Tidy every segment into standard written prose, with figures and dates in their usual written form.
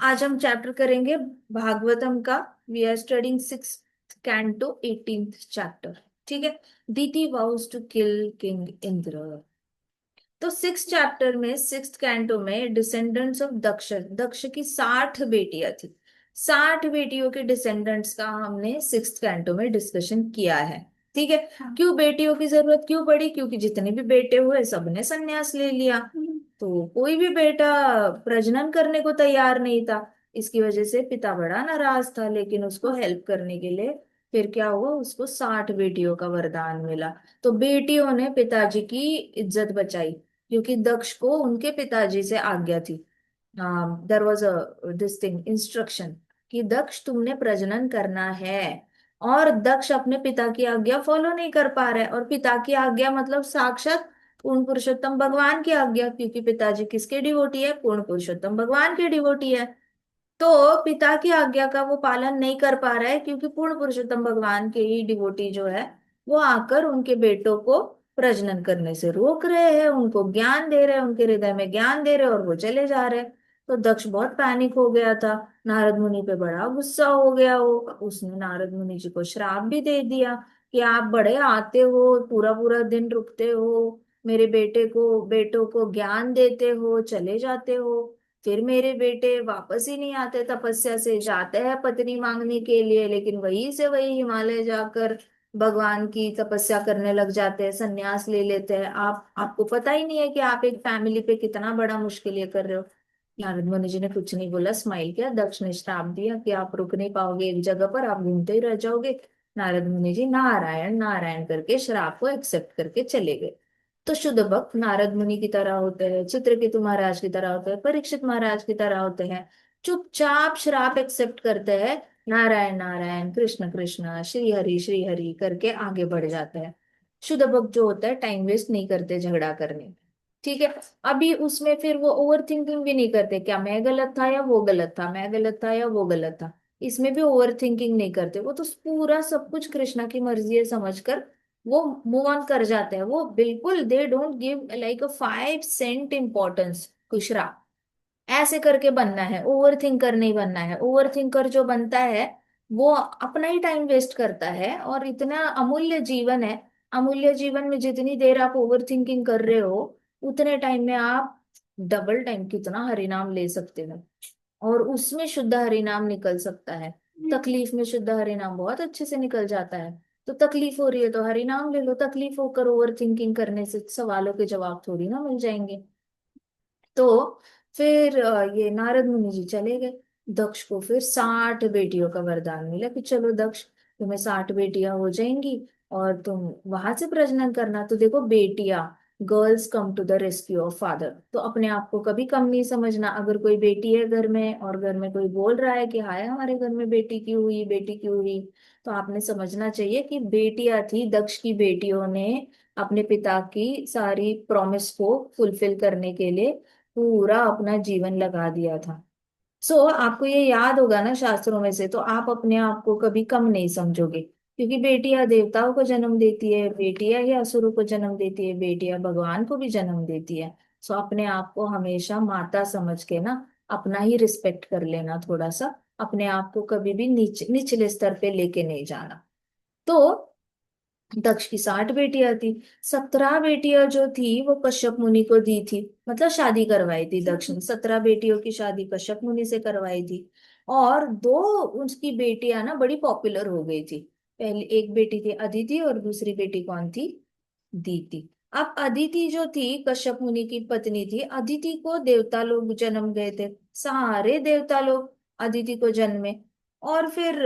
आज हम चैप्टर करेंगे भागवतम का। We are studying six canto 18th chapter. ठीक है। Diti vows to kill king Indra. तो सिक्स चैप्टर में सिक्स कैंटो में डिसेंडेंट्स ऑफ दक्ष दक्ष की 60 बेटियां थी। 60 बेटियों के डिसेंडेंट्स का हमने सिक्स कैंटो में डिस्कशन किया है। ठीक है। हाँ। क्यों बेटियों की जरूरत क्यों पड़ी? क्योंकि जितने भी बेटे हुए सबने संन्यास ले लिया। तो कोई भी बेटा प्रजनन करने को तैयार नहीं था। इसकी वजह से पिता बड़ा नाराज था, लेकिन उसको हेल्प करने के लिए फिर क्या हुआ, उसको 60 बेटियों का वरदान मिला। तो बेटियों ने पिताजी की इज्जत बचाई, क्योंकि दक्ष को उनके पिताजी से आज्ञा थी। There was a this thing instruction कि दक्ष तुमने प्रजनन करना है। और दक्ष अपने पिता की आज्ञा फॉलो नहीं कर पा रहे, और पिता की आज्ञा मतलब साक्षात पूर्ण पुरुषोत्तम भगवान की आज्ञा, क्योंकि पिताजी किसके डिवोटी है? पूर्ण पुरुषोत्तम भगवान के डिवोटी है। तो पिता की आज्ञा का वो पालन नहीं कर पा रहा है, क्योंकि पूर्ण पुरुषोत्तम भगवान के ही डिवोटी जो है वो आकर उनके बेटों को प्रजनन करने से रोक रहे हैं, उनको ज्ञान दे रहे हैं, उनके हृदय में ज्ञान दे रहे हैं, और वो चले जा रहे हैं। तो दक्ष बहुत पैनिक हो गया था। नारद मुनि पे बड़ा गुस्सा हो गया। वो उसने नारद मुनि जी को श्राप भी दे दिया कि आप बड़े आते हो, पूरा पूरा दिन रुकते हो, मेरे बेटों को ज्ञान देते हो, चले जाते हो, फिर मेरे बेटे वापस ही नहीं आते, तपस्या से जाते हैं पत्नी मांगने के लिए, लेकिन वहीं से वही हिमालय जाकर भगवान की तपस्या करने लग जाते हैं, संन्यास ले लेते हैं। आपको पता ही नहीं है कि आप एक फैमिली पे कितना बड़ा मुश्किल ये कर रहे हो। नारद मुनि जी ने कुछ नहीं बोला, स्माइल किया। दक्ष ने श्राप दिया कि आप रुक नहीं पाओगे एक जगह पर, आप घूमते ही रह जाओगे। नारद मुनि जी नारायण नारायण करके श्राप को एक्सेप्ट करके चले गए। तो शुद्ध भक्त नारद मुनि की तरह होते हैं, चित्रकेतु महाराज की तरह होते हैं, परीक्षित महाराज की तरह होते हैं। चुपचाप श्राप एक्सेप्ट करते हैं, नारायण नारायण कृष्ण कृष्ण श्री हरि करके आगे बढ़ जाते हैं। शुद्ध भक्त जो होता है टाइम वेस्ट नहीं करते झगड़ा करने में। ठीक है। अभी उसमें फिर वो ओवर थिंकिंग भी नहीं करते, क्या मैं गलत था या वो गलत था, मैं गलत था या वो गलत था। इसमें भी ओवर थिंकिंग नहीं करते, वो तो पूरा सब कुछ कृष्णा की मर्जी है समझकर वो मूव ऑन कर जाते हैं। वो बिल्कुल they don't give like a 5 cent importance कुशरा। ऐसे करके बनना है, ओवर थिंकर नहीं बनना है। ओवर थिंकर जो बनता है वो अपना ही टाइम वेस्ट करता है, और इतना अमूल्य जीवन है। अमूल्य जीवन में जितनी देर आप ओवर थिंकिंग कर रहे हो, उतने टाइम में आप डबल टाइम कितना हरिनाम ले सकते हो, और उसमें शुद्ध हरिनाम निकल सकता है। तकलीफ में शुद्ध हरिनाम बहुत अच्छे से निकल जाता है। तो तकलीफ हो रही है तो हरिनाम ले लो, तकलीफ होकर ओवर थिंकिंग करने से सवालों के जवाब थोड़ी ना मिल जाएंगे। तो फिर ये नारद मुनि जी चले गए। दक्ष को फिर 60 बेटियों का वरदान मिला कि चलो दक्ष, तुम्हें 60 बेटियां हो जाएंगी, और तुम वहां से प्रजनन करना। तो देखो बेटियां, girls come to the rescue of father. तो अपने आप को कभी कम नहीं समझना। अगर कोई बेटी है घर में, और घर में कोई बोल रहा है कि हाय हमारे घर में बेटी क्यों हुई, बेटी क्यों हुई, तो आपने समझना चाहिए कि बेटियां थी, दक्ष की बेटियों ने अपने पिता की सारी प्रॉमिस को फुलफिल करने के लिए पूरा अपना जीवन लगा दिया था। आपको ये याद होगा ना शास्त्रों में से, तो आप अपने आप को कभी कम नहीं समझोगे, क्योंकि बेटियां देवताओं को जन्म देती है, बेटियां ही असुरों को जन्म देती है, बेटियां भगवान को भी जन्म देती है। अपने आप को हमेशा माता समझ के ना अपना ही रिस्पेक्ट कर लेना थोड़ा सा। अपने आप को कभी भी निचले स्तर पे लेके नहीं जाना। तो दक्ष की 60 बेटियां थी। 17 बेटियां जो थी वो कश्यप मुनि को दी थी, मतलब शादी करवाई थी। दक्ष ने 17 बेटियों की शादी कश्यप मुनि से करवाई थी। और दो उसकी बेटियां ना बड़ी पॉपुलर हो गई थी। पहली एक बेटी थी अदिति, और दूसरी बेटी कौन थी? दीति। अब अदिति जो थी कश्यप मुनि की पत्नी थी, अदिति को देवता लोग जन्म गए थे। सारे देवता लोग अदिति को जन्मे। और फिर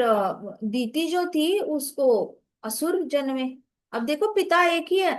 दीति जो थी उसको असुर जन्मे। अब देखो पिता एक ही है,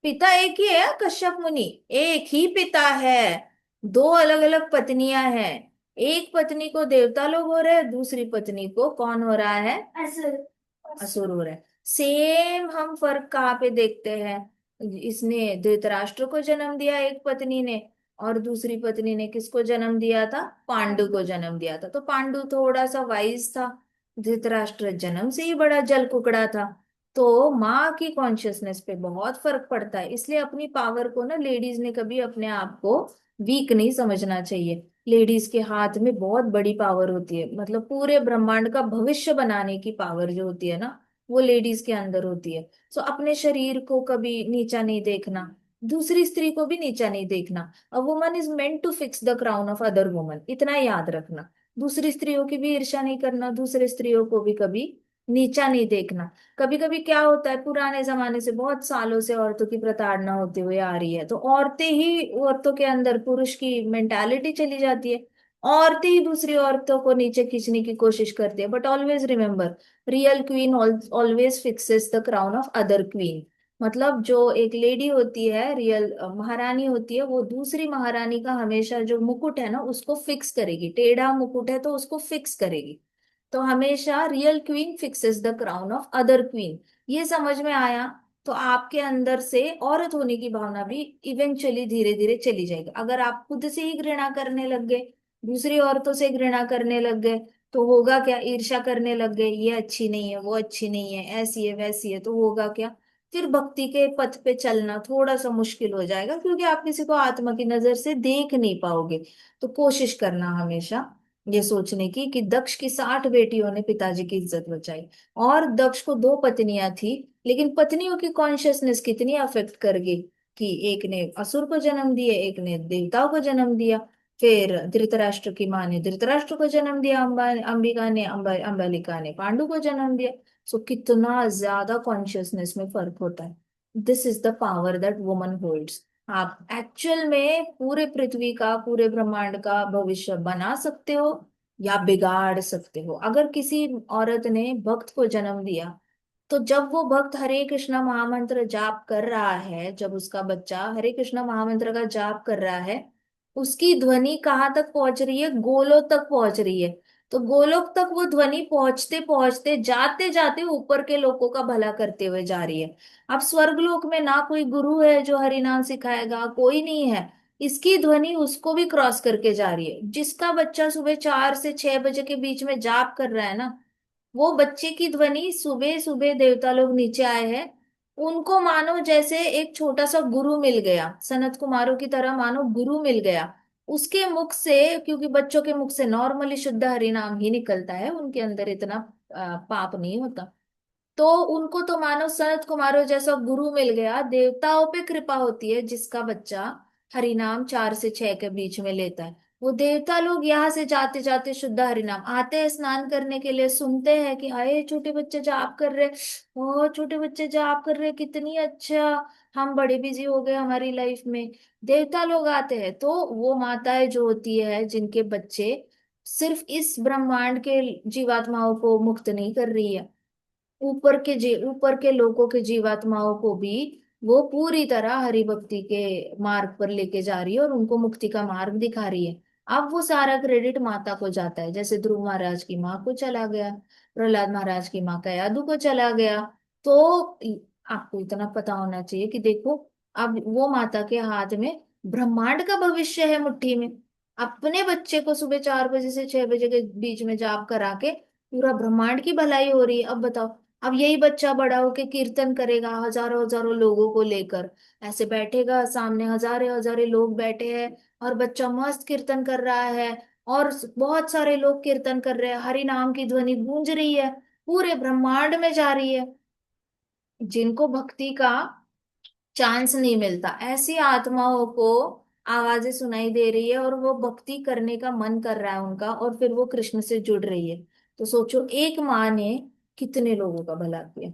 पिता एक ही है कश्यप मुनि, एक ही पिता है। दो अलग अलग पत्नियां हैं। एक पत्नी को देवता लोग हो रहे हैं, दूसरी पत्नी को कौन हो रहा है? असुर। असुर हो रहा है। सेम हम फर्क कहाँ पे देखते हैं? इसने धृतराष्ट्र को जन्म दिया एक पत्नी ने, और दूसरी पत्नी ने किसको जन्म दिया था? पांडु को जन्म दिया था। तो पांडु थोड़ा सा वाइज था, धृतराष्ट्र जन्म से ही बड़ा जल कुकड़ा था। तो माँ की कॉन्शियसनेस पे बहुत फर्क पड़ता है। इसलिए अपनी पावर को ना लेडीज ने कभी अपने आप को वीक नहीं समझना चाहिए। लेडीज के हाथ में बहुत बड़ी पावर होती है, मतलब पूरे ब्रह्मांड का भविष्य बनाने की पावर जो होती है ना, वो लेडीज के अंदर होती है। सो अपने शरीर को कभी नीचा नहीं देखना, दूसरी स्त्री को भी नीचा नहीं देखना। A woman is meant to fix the crown of other woman, इतना याद रखना। दूसरी स्त्रियों की भी ईर्ष्या नहीं करना, दूसरे स्त्रियों को भी कभी नीचा नहीं देखना। कभी कभी क्या होता है, पुराने जमाने से बहुत सालों से औरतों की प्रताड़ना होती हुई आ रही है, तो औरतें ही औरतों के अंदर पुरुष की मेंटालिटी चली जाती है, औरतें ही दूसरी औरतों को नीचे खींचने की कोशिश करती है। But always remember, real queen always fixes the crown of other queen. मतलब जो एक लेडी होती है, रियल महारानी होती है, वो दूसरी महारानी का हमेशा जो मुकुट है ना उसको फिक्स करेगी। टेढ़ा मुकुट है तो उसको फिक्स करेगी। तो हमेशा real queen fixes the crown of other queen. ये समझ में आया? तो आपके अंदर से औरत होने की भावना भी इवेंचुअली धीरे धीरे चली जाएगी। अगर आप खुद से ही घृणा करने लग गए, दूसरी औरतों से घृणा करने लग गए, तो होगा क्या? ईर्ष्या करने लग गए, ये अच्छी नहीं है, वो अच्छी नहीं है, ऐसी है वैसी है, तो होगा क्या? फिर भक्ति के पथ पे चलना थोड़ा सा मुश्किल हो जाएगा, क्योंकि आप किसी को आत्मा की नजर से देख नहीं पाओगे। तो कोशिश करना हमेशा ये सोचने की कि दक्ष की 60 बेटियों ने पिताजी की इज्जत बचाई, और दक्ष को दो पत्नियां थी, लेकिन पत्नियों की कॉन्शियसनेस कितनी अफेक्ट कर गई कि एक ने असुर को जन्म दिया, एक ने देवताओं को जन्म दिया। फिर धृतराष्ट्र की माँ ने धृतराष्ट्र को जन्म दिया, अंबिका ने अंबालिका ने पांडु को जन्म दिया। सो कितना ज्यादा कॉन्शियसनेस में फर्क होता है। This is the power that woman holds. आप एक्चुअल में पूरे पृथ्वी का, पूरे ब्रह्मांड का भविष्य बना सकते हो या बिगाड़ सकते हो। अगर किसी औरत ने भक्त को जन्म दिया, तो जब वो भक्त हरे कृष्णा महामंत्र जाप कर रहा है, जब उसका बच्चा हरे कृष्णा महामंत्र का जाप कर रहा है, उसकी ध्वनि कहाँ तक पहुंच रही है? गोलोक तक पहुंच रही है। तो गोलोक तक वो ध्वनि पहुंचते पहुंचते जाते जाते ऊपर के लोगों का भला करते हुए जा रही है। अब स्वर्गलोक में ना कोई गुरु है जो हरि नाम सिखाएगा, कोई नहीं है। इसकी ध्वनि उसको भी क्रॉस करके जा रही है। जिसका बच्चा सुबह 4 से 6 बजे के बीच में जाप कर रहा है ना, वो बच्चे की ध्वनि सुबह सुबह देवता लोग नीचे आए हैं, उनको मानो जैसे एक छोटा सा गुरु मिल गया, सनत कुमारों की तरह मानो गुरु मिल गया उसके मुख से। क्योंकि बच्चों के मुख से नॉर्मली शुद्ध हरि नाम ही निकलता है, उनके अंदर इतना पाप नहीं होता। तो उनको तो मानो सनत कुमारों जैसा गुरु मिल गया। देवताओं पे कृपा होती है जिसका बच्चा हरिनाम 4 से 6 के बीच में लेता है। वो देवता लोग यहाँ से जाते जाते शुद्ध हरिनाम आते हैं, स्नान करने के लिए, सुनते हैं कि आए छोटे बच्चे जाप कर रहे, ओ छोटे बच्चे जाप कर रहे, कितनी अच्छा, हम बड़े बिजी हो गए हमारी लाइफ में। देवता लोग आते हैं, तो वो माताएं जो होती है जिनके बच्चे, सिर्फ इस ब्रह्मांड के जीवात्माओं को मुक्त नहीं कर रही है, ऊपर के लोगों के जीवात्माओं को भी वो पूरी तरह हरि भक्ति के मार्ग पर लेके जा रही है और उनको मुक्ति का मार्ग दिखा रही है। अब वो सारा क्रेडिट माता को जाता है, जैसे ध्रुव महाराज की माँ को चला गया, प्रहलाद महाराज की माँ कयादु को चला गया। तो आपको इतना पता होना चाहिए कि देखो, अब वो माता के हाथ में ब्रह्मांड का भविष्य है मुट्ठी में। अपने बच्चे को सुबह 4 बजे से 6 बजे के बीच में जाप करा के पूरा ब्रह्मांड की भलाई हो रही है। अब बताओ, अब यही बच्चा बड़ा होके कीर्तन करेगा हजारों हजारों लोगों को लेकर, ऐसे बैठेगा सामने, हजारे हजारे लोग बैठे हैं और बच्चा मस्त कीर्तन कर रहा है, और बहुत सारे लोग कीर्तन कर रहे हैं, हरि नाम की ध्वनि गूंज रही है, पूरे ब्रह्मांड में जा रही है। जिनको भक्ति का चांस नहीं मिलता, ऐसी आत्माओं को आवाजें सुनाई दे रही है और वो भक्ति करने का मन कर रहा है उनका, और फिर वो कृष्ण से जुड़ रही है। तो सोचो, एक माँ ने कितने लोगों का भला किया,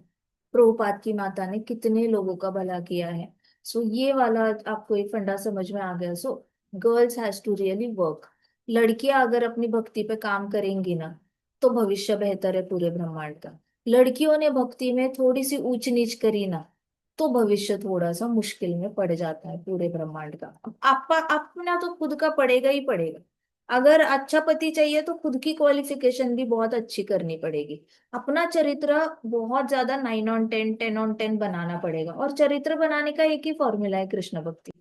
प्रभुपाद की माता ने कितने लोगों का भला किया है। सो ये वाला आपको एक फंडा समझ में आ गया। So girls has to really work. लड़कियां अगर अपनी भक्ति पे काम करेंगी ना, तो भविष्य बेहतर है पूरे ब्रह्मांड का। लड़कियों ने भक्ति में थोड़ी सी ऊंच नीच करी ना, तो भविष्य थोड़ा सा मुश्किल में पड़ जाता है पूरे ब्रह्मांड का। अब आपका अपना तो खुद का पड़ेगा ही पड़ेगा। अगर अच्छा पति चाहिए तो खुद की क्वालिफिकेशन भी बहुत अच्छी करनी पड़ेगी। अपना चरित्र बहुत ज्यादा 9 on 10, 10 on 10 बनाना पड़ेगा। और चरित्र बनाने का एक ही फॉर्मूला है, कृष्ण भक्ति।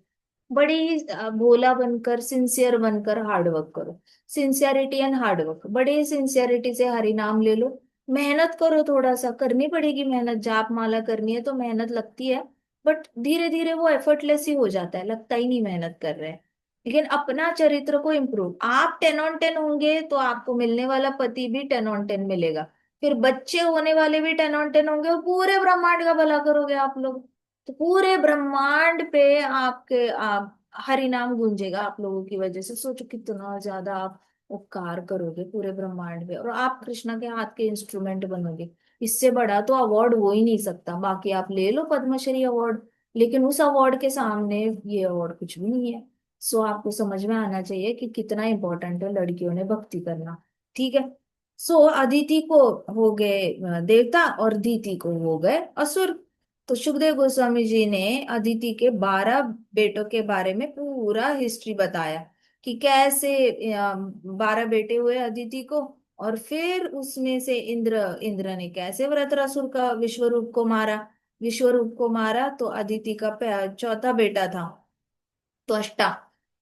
बड़े ही भोला बनकर, सिंसियर बनकर हार्ड वर्क करो। सिंसियरिटी एंड हार्ड वर्क, बड़े ही सिंसियरिटी से हरि नाम ले लो। मेहनत करो, थोड़ा सा करनी पड़ेगी मेहनत, जाप माला करनी है तो मेहनत लगती है। बट धीरे धीरे वो एफर्टलेस ही हो जाता है, लगता ही नहीं मेहनत कर रहे हैं। लेकिन अपना चरित्र को इम्प्रूव, आप 10 on 10 होंगे तो आपको मिलने वाला पति भी 10 on 10 मिलेगा, फिर बच्चे होने वाले भी 10 on 10 होंगे, और पूरे ब्रह्मांड का भला करोगे आप लोग, तो पूरे ब्रह्मांड पे आपके आप हरि नाम गूंजेगा आप लोगों की वजह से। सोचो कितना ज्यादा आप उपकार करोगे पूरे ब्रह्मांड पे, और आप कृष्णा के हाथ के इंस्ट्रूमेंट बनोगे। इससे बड़ा तो अवार्ड हो ही नहीं सकता। बाकी आप ले लो पद्मश्री अवार्ड, लेकिन उस अवार्ड के सामने ये अवार्ड कुछ भी नहीं है। सो आपको समझ में आना चाहिए कि कितना इंपॉर्टेंट है लड़कियों ने भक्ति करना। ठीक है। सो अदिति को हो गए देवता, और दीति को हो गए असुर। तो सुखदेव गोस्वामी जी ने अदिति के 12 बेटों के बारे में पूरा हिस्ट्री बताया कि कैसे 12 बेटे हुए अदिति को, और फिर उसमें से इंद्र इंद्र ने कैसे वृत्रासुर का विश्वरूप को मारा। विश्वरूप को मारा तो अदिति का चौथा बेटा था त्वष्टा।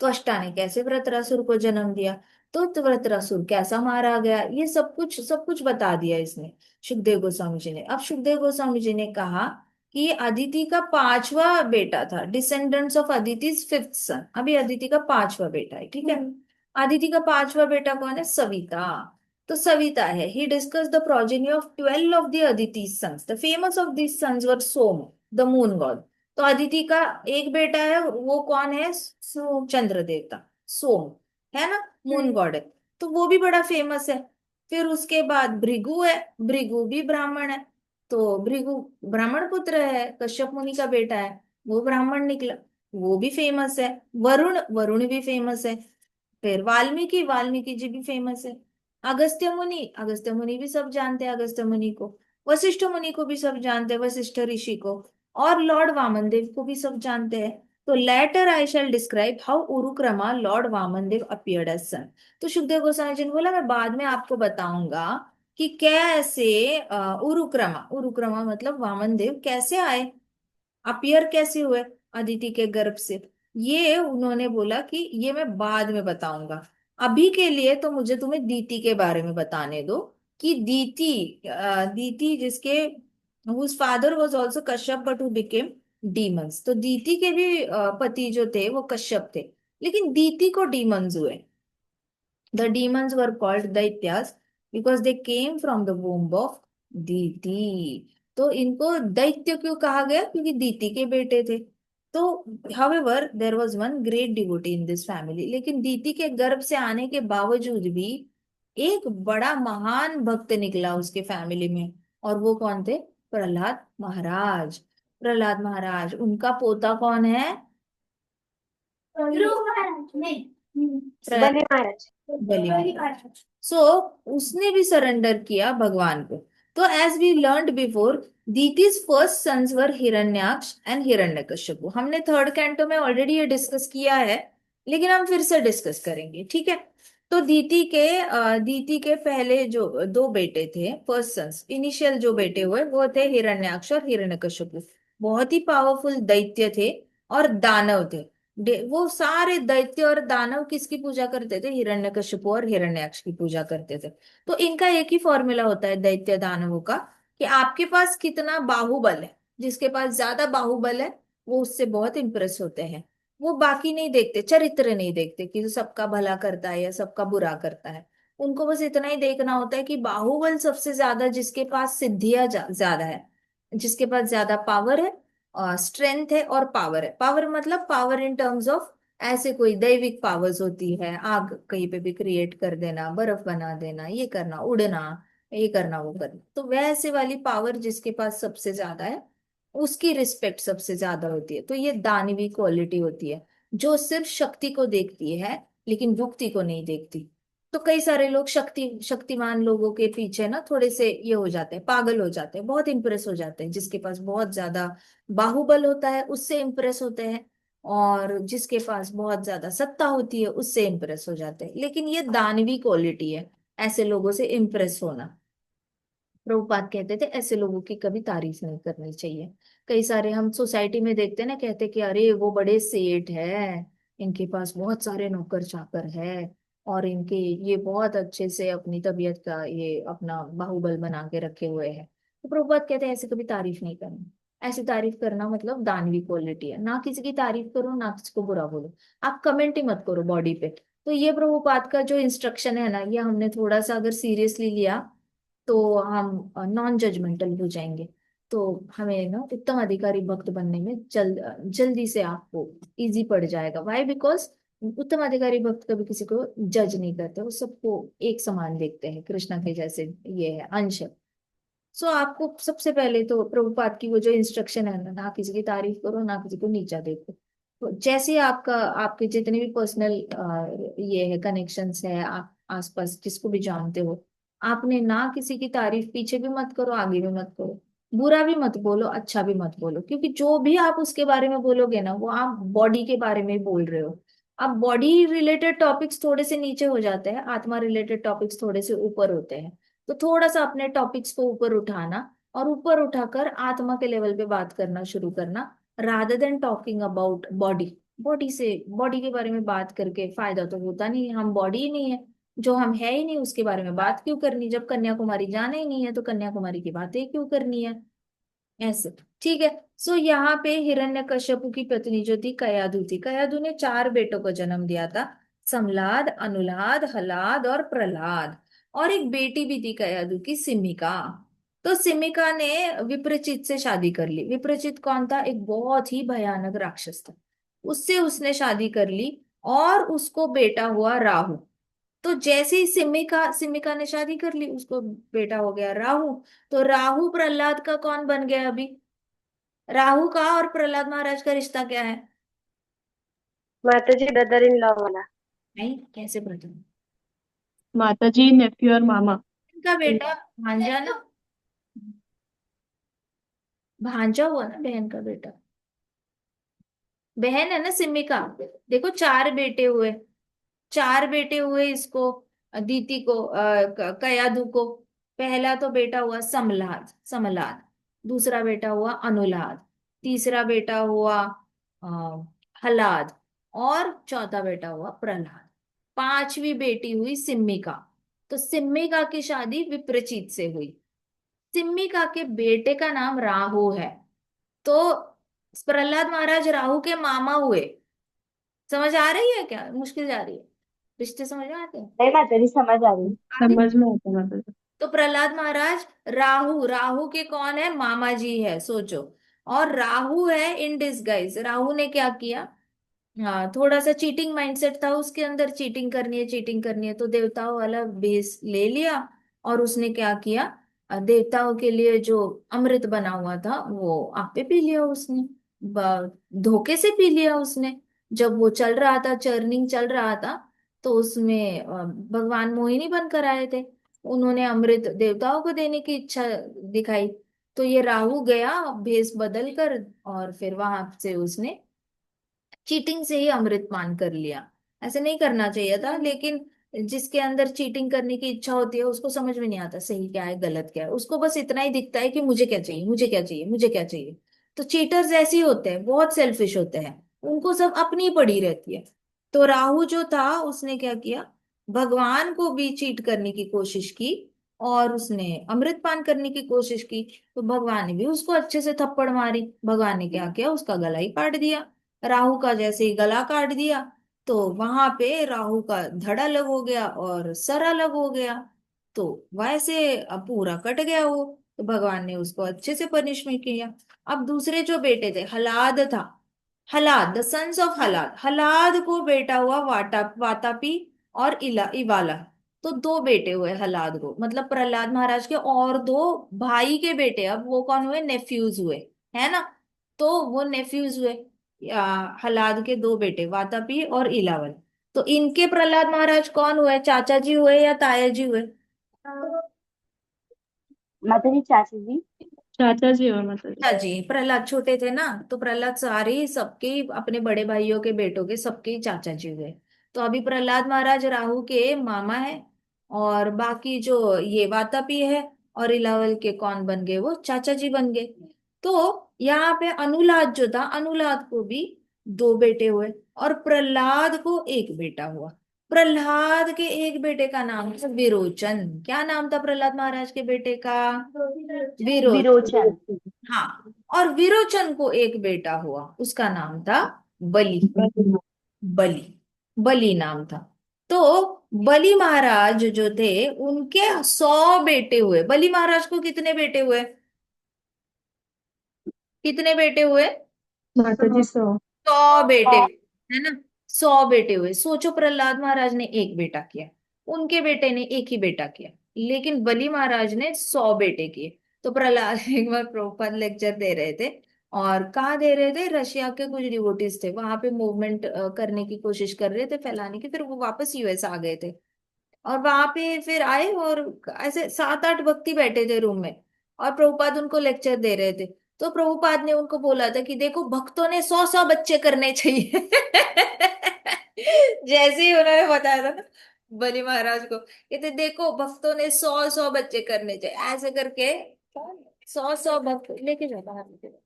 त्वष्टा ने कैसे वृत्रासुर को जन्म दिया, तो वृत्रासुर कैसा मारा गया, ये सब कुछ बता दिया इसने सुखदेव गोस्वामी जी ने। अब सुखदेव गोस्वामी जी ने कहा कि ये अदिति का पांचवा बेटा था, डिसेंडेंट्स ऑफ अदिति 5th सन। अभी अदिति का पांचवा बेटा है, ठीक है। अदिति का पांचवा बेटा कौन है? सविता। तो सविता है, he discuss the progeny of 12 of the Aditi sons. The famous of this sons were Soma the moon god. तो अदिति का एक बेटा है, वो कौन है? चंद्र देवता, सोम, है ना, मून गॉड है। तो वो भी बड़ा फेमस है। फिर उसके बाद भृगु है, भृगु भी ब्राह्मण है। तो भृगु ब्राह्मण पुत्र है, कश्यप मुनि का बेटा है, वो ब्राह्मण निकला, वो भी फेमस है। वरुण, वरुण भी फेमस है। फिर वाल्मीकि, वाल्मीकि जी भी फेमस है। अगस्त्य मुनि, अगस्त्य मुनि भी सब जानते हैं अगस्त्य मुनि को। वशिष्ठ मुनि को भी सब जानते हैं, वशिष्ठ ऋषि को। और लॉर्ड वामन देव को भी सब जानते हैं। तो later I shall describe how Urukrama lord Vamana deva appeared as son. तो सुखदेव गोस्वामी जी ने बोला मैं बाद में आपको बताऊंगा कि कैसे उरुक्रमा, उरुक्रमा मतलब वामन देव कैसे आए, अपीयर कैसे हुए अदिति के गर्भ से। ये उन्होंने बोला कि ये मैं बाद में बताऊंगा। अभी के लिए तो मुझे तुम्हें दीति के बारे में बताने दो कि दीति, दीति जिसके whose father was also Kashyap but who became demons। तो दीति के भी पति जो थे वो कश्यप थे, लेकिन दीति को डीमंस हुए। The demons were called दैत्यास because they came from the womb of दीति। तो इनको दैत्य क्यों कहा गया? क्योंकि दीति के बेटे थे। तो however there was one great devotee in this family। लेकिन दीति के गर्भ से आने के बावजूद भी एक बड़ा महान भक्त निकला उसके फैमिली में, और वो कौन थे? प्रहलाद महाराज। प्रहलाद महाराज, उनका पोता कौन है? ध्रुव महाराज नहीं, बलि महाराज। बलि। सो उसने भी सरेंडर किया भगवान को। तो as we learned before, Diti's first sons were Hiranyaksha and Hiranyakashipu. हमने थर्ड कैंटो में ऑलरेडी ये डिस्कस किया है, लेकिन हम फिर से डिस्कस करेंगे, ठीक है। तो दीति के पहले जो दो बेटे थे, फर्स्ट सन्स, इनिशियल जो बेटे हुए वो थे हिरण्याक्ष और हिरण्यकश्यपु। बहुत ही पावरफुल दैत्य थे और दानव थे। वो सारे दैत्य और दानव किसकी पूजा करते थे? हिरण्यकशिपु और हिरण्याक्ष की पूजा करते थे। तो इनका एक ही फॉर्मूला होता है दैत्य दानवों का, कि आपके पास कितना बाहुबल है। जिसके पास ज्यादा बाहुबल है वो उससे बहुत इंप्रेस होते हैं। वो बाकी नहीं देखते, चरित्र नहीं देखते कि जो सबका भला करता है या सबका बुरा करता है। उनको बस इतना ही देखना होता है कि बाहुबल सबसे ज्यादा, जिसके पास सिद्धियां ज्यादा है, जिसके पास ज्यादा पावर है, स्ट्रेंथ है और पावर है। पावर मतलब पावर इन टर्म्स ऑफ, ऐसे कोई दैविक पावर्स होती है, आग कहीं पे भी क्रिएट कर देना, बर्फ बना देना, ये करना, उड़ना, ये करना, वो करना। तो वैसे वाली पावर जिसके पास सबसे ज्यादा है, उसकी रिस्पेक्ट सबसे ज्यादा होती है। तो ये दानवी क्वालिटी होती है, जो सिर्फ शक्ति को देखती है लेकिन युक्ति को नहीं देखती। तो कई सारे लोग शक्तिमान लोगों के पीछे ना थोड़े से ये हो जाते हैं, पागल हो जाते हैं, बहुत इंप्रेस हो जाते हैं। जिसके पास बहुत ज्यादा बाहुबल होता है उससे इंप्रेस होते हैं, और जिसके पास बहुत ज्यादा सत्ता होती है उससे इंप्रेस हो जाते हैं। लेकिन ये दानवी क्वालिटी है, ऐसे लोगों से इंप्रेस होना। प्रभुपाद कहते थे ऐसे लोगों की कभी तारीफ नहीं करनी चाहिए। कई सारे हम सोसाइटी में देखते हैं ना, कहते कि अरे वो बड़े सेठ है, इनके पास बहुत सारे नौकर चाकर है, और इनके ये बहुत अच्छे से अपनी तबीयत का ये अपना बाहुबल बना के रखे हुए हैं। तो प्रभुपाद कहते हैं ऐसे कभी तारीफ नहीं करनी। ऐसी तारीफ करना मतलब दानवी क्वालिटी है। ना किसी की तारीफ करो, ना किसी को बुरा बोलो, आप कमेंट ही मत करो बॉडी पे। तो ये प्रभुपाद का जो इंस्ट्रक्शन है ना, ये हमने थोड़ा सा अगर सीरियसली लिया तो हम नॉन जजमेंटल हो जाएंगे। तो हमें ना उत्तम अधिकारी भक्त बनने में जल्दी से आपको इजी पड़ जाएगा। वाई? बिकॉज उत्तम अधिकारी भक्त कभी किसी को जज नहीं करते, वो सबको एक समान देखते हैं, कृष्णा के जैसे ये है अंश। सो आपको सबसे पहले तो प्रभुपाद की वो जो इंस्ट्रक्शन है ना, ना किसी की तारीफ करो, ना किसी को नीचा देखो। तो जैसे ही आपका, आपके जितने भी पर्सनल ये है कनेक्शंस है, आप आसपास जिसको भी जानते हो, आपने ना किसी की तारीफ पीछे भी मत करो, आगे भी मत करो, बुरा भी मत बोलो, अच्छा भी मत बोलो। क्योंकि जो भी आप उसके बारे में बोलोगे ना, वो आप बॉडी के बारे में ही बोल रहे हो। अब बॉडी रिलेटेड टॉपिक्स थोड़े से नीचे हो जाते हैं, आत्मा रिलेटेड टॉपिक्स थोड़े से ऊपर होते हैं। तो थोड़ा सा अपने टॉपिक्स को ऊपर उठाना, और ऊपर उठाकर आत्मा के लेवल पे बात करना शुरू करना, rather than talking about body. Body से, बॉडी के बारे में बात करके फायदा तो होता नहीं है, हम बॉडी ही नहीं है, जो हम है ही नहीं उसके बारे में बात क्यों करनी? जब कन्याकुमारी जाना ही नहीं है तो कन्याकुमारी की बातें क्यों करनी है? ऐसे। ठीक है। सो यहाँ पे हिरण्यकश्यपु की पत्नी जो थी कयाधु थी, कयाधु ने 4 बेटों को जन्म दिया था, सम्लाद, अनुलाद, हलाद और प्रहलाद। और एक बेटी भी थी कयाधु की, सिमिका। तो सिमिका ने विप्रचित से शादी कर ली। विप्रचित कौन था? एक बहुत ही भयानक राक्षस था। उससे उसने शादी कर ली, और उसको बेटा हुआ राहु। तो जैसे ही सिमिका सिमिका ने शादी कर ली, उसको बेटा हो गया राहु। तो राहु प्रहलाद का कौन बन गया अभी? राहु का और प्रहलाद महाराज का रिश्ता क्या है? माता जी ब्रदर इन लॉ वाला। नहीं, कैसे ब्रदर? माता जी, नेफ्यू और मामा। इनका बेटा भांजा ना, भांजा हुआ ना, बहन का बेटा। बहन है ना सिमिका। देखो 4 बेटे हुए, 4 बेटे हुए इसको, दीति को, कयादु को। पहला तो बेटा हुआ समलाद, समलाद। दूसरा बेटा हुआ अनुलाद। तीसरा बेटा हुआ अ, हलाद। और चौथा बेटा हुआ प्रहलाद। 5वीं बेटी हुई सिम्मिका। तो सिम्मिका की शादी विप्रचित से हुई। सिम्मिका के बेटे का नाम राहु है। तो प्रहलाद महाराज राहु के मामा हुए। समझ आ रही है क्या? मुश्किल जा रही है? रिश्ते समझ में आते हैं? नहीं माता जी समझ आ रही। आते। समझ में आता माता जी। तो प्रहलाद महाराज राहु, राहु के कौन है? मामा जी है, सोचो। और राहु है इन डिसगाइज। राहु ने क्या किया? हाँ, थोड़ा सा चीटिंग माइंडसेट था उसके अंदर, चीटिंग करनी है, चीटिंग करनी है, तो देवताओं वाला भेष ले लिया। और उसने क्या किया? देवताओं के लिए जो अमृत बना हुआ था वो आपे पी लिया उसने। धोखे से पी लिया उसने। जब वो चल रहा था, चर्निंग चल रहा था, तो उसमें भगवान मोहिनी बनकर आए थे। उन्होंने अमृत देवताओं को देने की इच्छा दिखाई। तो ये राहु गया भेष बदल कर, और फिर वहां से उसने चीटिंग से ही अमृत पान कर लिया। ऐसे नहीं करना चाहिए था, लेकिन जिसके अंदर चीटिंग करने की इच्छा होती है उसको समझ में नहीं आता सही क्या है गलत क्या है, उसको बस इतना ही दिखता है कि मुझे क्या चाहिए, मुझे क्या चाहिए, मुझे क्या चाहिए। तो चीटर्स ऐसे ही होते हैं, बहुत सेल्फिश होते हैं, उनको सब अपनी पड़ी रहती है। तो राहु जो था उसने क्या किया? भगवान को भी चीट करने की कोशिश की, और उसने अमृत पान करने की कोशिश की। तो भगवान ने भी उसको अच्छे से थप्पड़ मारी। भगवान ने क्या किया? उसका गला ही काट दिया। राहु का जैसे ही गला काट दिया, तो वहां पे राहु का धड़ अलग हो गया और सर अलग हो गया। तो वैसे अब पूरा कट गया वो। तो भगवान ने उसको अच्छे से पनिशमेंट किया। अब दूसरे जो बेटे थे, हलाद था। हलाद, द सन्स ऑफ हलाद, हलाद को बेटा हुआ वातापी और इवाला। तो 2 बेटे हुए हलाद को, मतलब प्रहलाद महाराज के और 2 भाई के बेटे। अब वो कौन हुए? नेफ्यूज हुए, है ना? तो वो नेफ्यूज हुए, हलाद के 2 बेटे वातापी और इलावल। तो इनके प्रहलाद महाराज कौन हुए? चाचा जी हुए या ताया जी हुए? माता जी चाची जी। चाचा जी और माता जी। चाचा जी। प्रहलाद छोटे थे ना, तो प्रहलाद सारे ही सबके ही, अपने बड़े भाइयों के बेटों के सबके ही चाचा जी हुए। तो अभी प्रहलाद महाराज राहु के मामा है, और बाकी जो ये वातापी है और इलावल के कौन बन गए? वो चाचा जी बन गए। तो यहाँ पे अनुलाद जो था, अनुलाद को भी 2 बेटे हुए, और प्रहलाद को 1 बेटा हुआ। प्रहलाद के एक बेटे का नाम था विरोचन। क्या नाम था प्रहलाद महाराज के बेटे का? विरोचन। विरोचन। हाँ, और विरोचन को एक बेटा हुआ, उसका नाम था बलि। बलि, बलि नाम था। तो बलि महाराज जो थे, उनके 100 बेटे हुए। बलि महाराज को कितने बेटे हुए? कितने बेटे हुए? माता जी सो 100 बेटे, है ना? 100 बेटे हुए। सोचो, प्रहलाद महाराज ने एक बेटा किया, उनके बेटे ने एक ही बेटा किया, लेकिन बलि महाराज ने 100 बेटे किए। तो प्रहलाद एक बार प्रभुपाद लेक्चर दे रहे थे, और कहाँ दे रहे थे? रशिया के कुछ डिवोटीज थे वहां पे, मूवमेंट करने की कोशिश कर रहे थे फैलाने की, फिर वो वापस यूएस आ गए थे। और वहां पे फिर आए, और ऐसे 7-8 भक्ति बैठे थे रूम में, और प्रभुपाद उनको लेक्चर दे रहे थे। तो प्रभुपाद ने उनको बोला था कि देखो, भक्तों ने 100-100 बच्चे करने चाहिए। जैसे ही उन्होंने बताया था ना बलि महाराज को, कहते देखो, भक्तों ने 100-100 बच्चे करने चाहिए, ऐसे करके 100-100 भक्त लेके जाओ बाहर, लेके जाओ।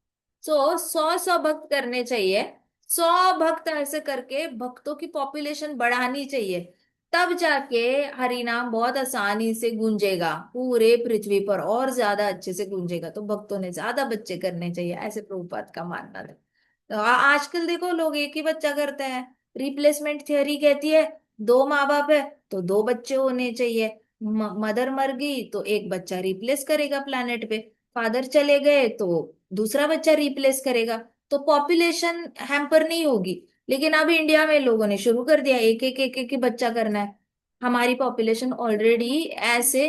100-100 भक्त करने चाहिए। 100 भक्त ऐसे करके भक्तों की पॉपुलेशन बढ़ानी चाहिए, तब जाके हरि नाम बहुत आसानी से गूंजेगा पूरे पृथ्वी पर, और ज्यादा अच्छे से गूंजेगा। तो भक्तों ने ज्यादा बच्चे करने चाहिए, ऐसे प्रभुपाद का मानना था। तो आजकल देखो, लोग एक ही बच्चा करते हैं। रिप्लेसमेंट थ्योरी कहती है, 2 माँ बाप है तो 2 बच्चे होने चाहिए। मदर मर गई तो एक बच्चा रिप्लेस करेगा प्लानेट पे, फादर चले गए तो दूसरा बच्चा रिप्लेस करेगा, तो पॉपुलेशन हैम्पर नहीं होगी। लेकिन अब इंडिया में लोगों ने शुरू कर दिया, एक एक एक एक ही बच्चा करना है। हमारी पॉपुलेशन ऑलरेडी ऐसे,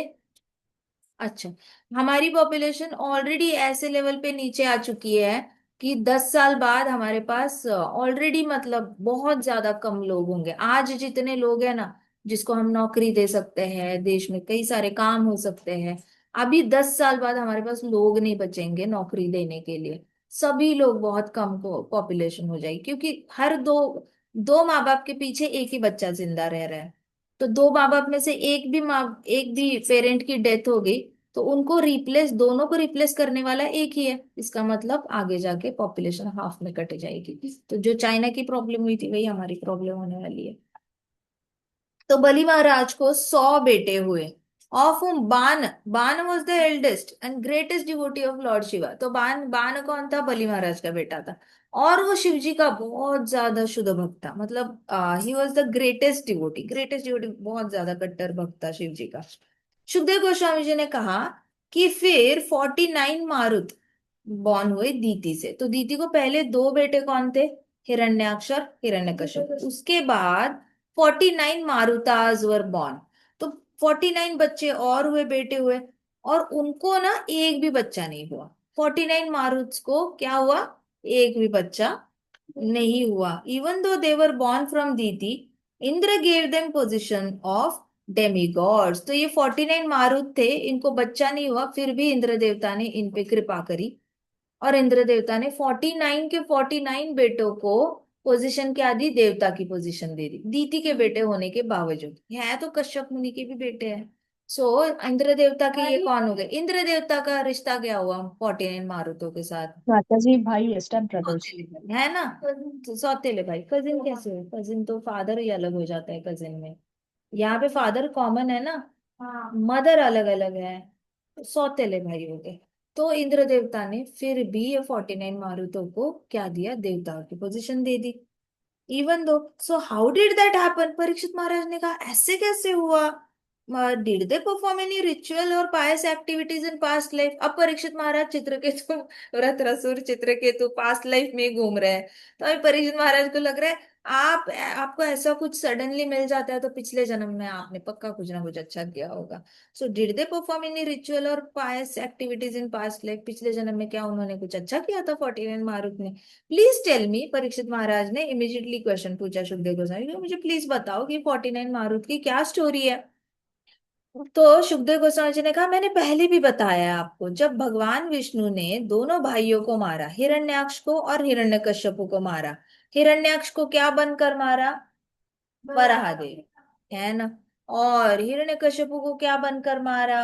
अच्छा, हमारी पॉपुलेशन ऑलरेडी ऐसे लेवल पे नीचे आ चुकी है कि 10 साल बाद हमारे पास ऑलरेडी, मतलब बहुत ज्यादा कम लोग होंगे। आज जितने लोग हैं ना, जिसको हम नौकरी दे सकते हैं, देश में कई सारे काम हो सकते हैं, अभी 10 साल बाद हमारे पास लोग नहीं बचेंगे नौकरी देने के लिए। सभी लोग, बहुत कम को पॉपुलेशन हो जाएगी, क्योंकि हर दो दो माँ बाप के पीछे एक ही बच्चा जिंदा रह रहा है। तो 2 माँ बाप में से एक भी पेरेंट की डेथ हो गई, तो उनको रिप्लेस, दोनों को रिप्लेस करने वाला एक ही है। इसका मतलब आगे जाके पॉपुलेशन हाफ में कट जाएगी। तो जो चाइना की प्रॉब्लम हुई थी, वही हमारी प्रॉब्लम होने वाली है। तो बलि महाराज को 100 बेटे हुए, ऑफ whom बान, बान was the eldest and greatest devotee of Lord Shiva. तो बान, बान कौन था? बलि महाराज का बेटा था। और वो शिव जी का बहुत ज्यादा शुद्ध भक्त था, मतलब he was the greatest devotee. Greatest devotee, बहुत ज्यादा कट्टर भक्त था शिव जी का। सुखदेव गोस्वामी जी ने कहा कि फिर 49 मारुत बॉर्न हुए दीति से। तो दीति को पहले 2 बेटे कौन थे? हिरण्याक्ष और हिरण्यकश्यप। उसके बाद 49 मारुताज वर बॉर्न। तो 49 बच्चे और हुए, बेटे हुए, और उनको ना एक भी बच्चा नहीं हुआ। 49 मारुत्स को क्या हुआ? एक भी बच्चा नहीं हुआ। Even though they were born from Diti, Indra gave them position of demigods. तो ये 49 मारुत थे, इनको बच्चा नहीं हुआ, फिर भी इंद्र देवता ने इन पे कृपा करी, और इंद्र देवता ने 49 के 49 बेटों को पोजीशन क्या दी? देवता की पोजीशन दे दी, दीति के बेटे होने के बावजूद। है तो कश्यप मुनि के भी बेटे हैं। सो इंद्र देवता के ये कौन हो गए? इंद्र देवता का रिश्ता क्या हुआ 49 मारुतों के साथ? माता जी भाई है, स्टेप ब्रदर्स। सौतेले भाई, है ना? तो सौतेले भाई, कजिन कैसे हो? कजिन तो फादर ही अलग हो जाता है कजिन में। यहाँ पे फादर कॉमन है ना, मदर अलग अलग है, तो सौतेले भाई हो गए। तो इंद्र देवता ने फिर भी ये 49 मारुतों को क्या दिया? देवता की पोजीशन दे दी। Even though, so how did that happen? Parikshit Maharaj ने कहा, ऐसे कैसे हुआ? Did they perform any ritual और pious activities in past life? अब परीक्षित महाराज चित्रकेतु, व्रत रसूर चित्रकेतु पास्ट लाइफ में ही घूम रहे हैं। तो अभी परीक्षित महाराज को लग रहा है, आपको ऐसा कुछ सडनली मिल जाता है, तो पिछले जन्म में आपने पक्का कुछ ना कुछ अच्छा किया होगा। So did they perform any ritual और pious activities in past life? पिछले जन्म में क्या उन्होंने कुछ अच्छा किया था 49 मारुत ने? Please tell me. Parikshit Maharaj ने इमीडिएटली क्वेश्चन पूछा सुखदेव गोस्वामी को, मुझे प्लीज बताओ कि 49 मारुत की क्या स्टोरी है। तो सुखदेव गोस्वामी जी ने कहा, मैंने पहले भी बताया आपको, जब भगवान विष्णु ने दोनों भाइयों को मारा, हिरण्याक्ष को और हिरण्यकश्यप को मारा। हिरण्याक्ष को क्या बनकर मारा? वराहदेव, है ना? और हिरण्यकश्यप को क्या बनकर मारा?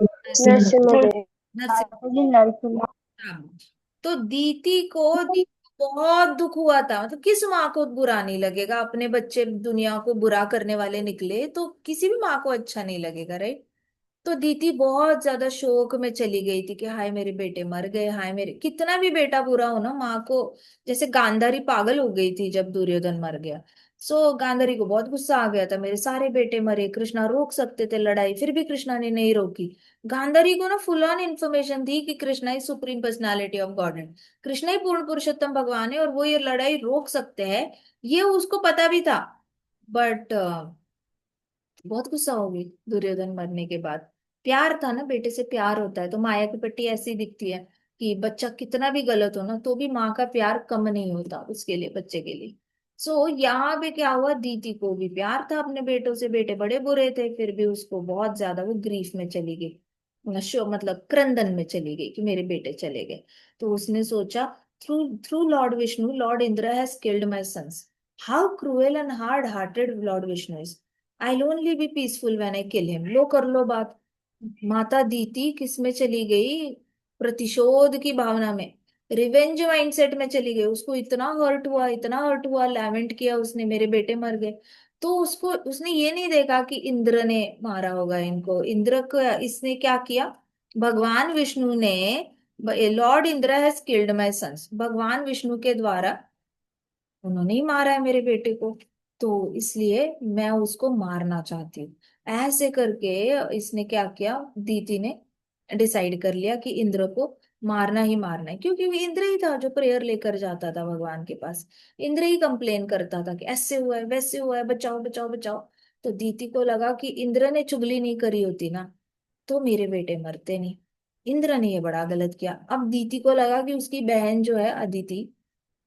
नरसिम्हा देव। नरसिंह। माता जी नरसिम्हा। हाँ। तो दीति को बहुत दुख हुआ था। मतलब किस माँ को बुरा नहीं लगेगा, अपने बच्चे दुनिया को बुरा करने वाले निकले तो किसी भी माँ को अच्छा नहीं लगेगा, राइट। तो दीदी बहुत ज्यादा शोक में चली गई थी कि हाय मेरे बेटे मर गए, हाय मेरे, कितना भी बेटा बुरा हो ना माँ को। जैसे गांधारी पागल हो गई थी जब दुर्योधन मर गया। सो गांधारी को बहुत गुस्सा आ गया था, मेरे सारे बेटे मरे, कृष्णा रोक सकते थे लड़ाई, फिर भी कृष्णा ने नहीं रोकी। गांधारी को ना फुल ऑन इन्फॉर्मेशन थी कि कृष्णा ही सुप्रीम पर्सनालिटी ऑफ गॉड है, कृष्णा ही पूर्ण पुरुषोत्तम भगवान है और वो ये लड़ाई रोक सकते हैं, ये उसको पता भी था। बट बहुत गुस्सा हो गई दुर्योधन मरने के बाद। प्यार था ना, बेटे से प्यार होता है, तो माया की पट्टी ऐसी दिखती है कि बच्चा कितना भी गलत हो ना तो भी माँ का प्यार कम नहीं होता उसके लिए, बच्चे के लिए। सो यहाँ पे क्या हुआ, दीदी को भी प्यार था अपने बेटों से, बेटे बड़े बुरे थे फिर भी उसको बहुत ज्यादा वो ग्रीफ में चली गई, मतलब क्रंदन में चली गई कि मेरे बेटे चले गए। तो उसने सोचा, through through lord Vishnu lord Indra has killed my sons, how cruel and hard hearted lord Vishnu is, I only be peaceful when I kill him. लो कर लो बात। माता दीति किस में चली गई, प्रतिशोध की भावना में, रिवेंज माइंडसेट में चली गई। उसको इतना हर्ट हुआ, इतना हर्ट हुआ, लैमेंट किया उसने, मेरे बेटे मर गए। तो उसको, उसने ये नहीं देखा कि इंद्र ने मारा होगा इनको, इंद्र को इसने क्या किया, भगवान विष्णु ने, lord Indra has killed my sons, भगवान विष्णु के द्वारा उन्होंने ही मारा है मेरे बेटे को, तो इसलिए मैं उसको मारना चाहती हूँ। ऐसे करके इसने क्या किया, दीति ने डिसाइड कर लिया कि इंद्र को मारना ही मारना है, क्योंकि वो इंद्र ही था जो प्रेयर लेकर जाता था भगवान के पास, इंद्र ही कंप्लेन करता था कि ऐसे हुआ है वैसे हुआ है, बचाओ बचाओ बचाओ। तो दीति को लगा कि इंद्र ने चुगली नहीं करी होती ना तो मेरे बेटे मरते नहीं, इंद्र ने ये बड़ा गलत किया। अब दीति को लगा कि उसकी बहन जो है अदिति,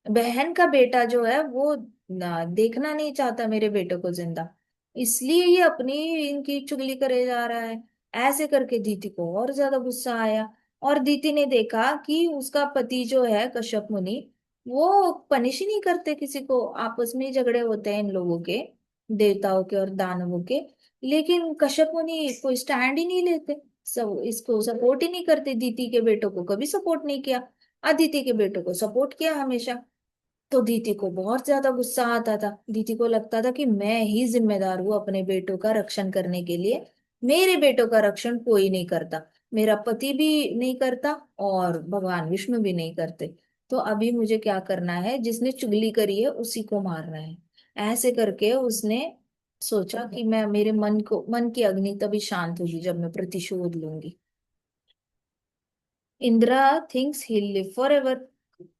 बहन का बेटा जो है वो देखना नहीं चाहता मेरे बेटे को जिंदा, इसलिए ये अपनी इनकी चुगली करे जा रहा है। ऐसे करके दीति को और ज्यादा गुस्सा आया। और दीति ने देखा कि उसका पति जो है कश्यप मुनि, वो पनिश ही नहीं करते किसी को, आपस में ही झगड़े होते हैं इन लोगों के, देवताओं के और दानवों के, लेकिन कश्यप मुनि कोई स्टैंड ही नहीं लेते, सब इसको सपोर्ट ही नहीं करते, दीति के बेटों को कभी सपोर्ट नहीं किया, अदिति के बेटों को सपोर्ट किया हमेशा। तो दीदी को बहुत ज्यादा गुस्सा आता था, दीदी को लगता था कि मैं ही जिम्मेदार हूँ अपने बेटों का रक्षण करने के लिए, मेरे बेटों का रक्षण कोई नहीं करता, मेरा पति भी नहीं करता और भगवान विष्णु भी नहीं करते, तो अभी मुझे क्या करना है, जिसने चुगली करी है उसी को मारना है। ऐसे करके उसने सोचा कि मैं, मेरे मन को, मन की अग्नि तभी शांत होगी जब मैं प्रतिशोध लूंगी। Indra thinks he'll live forever.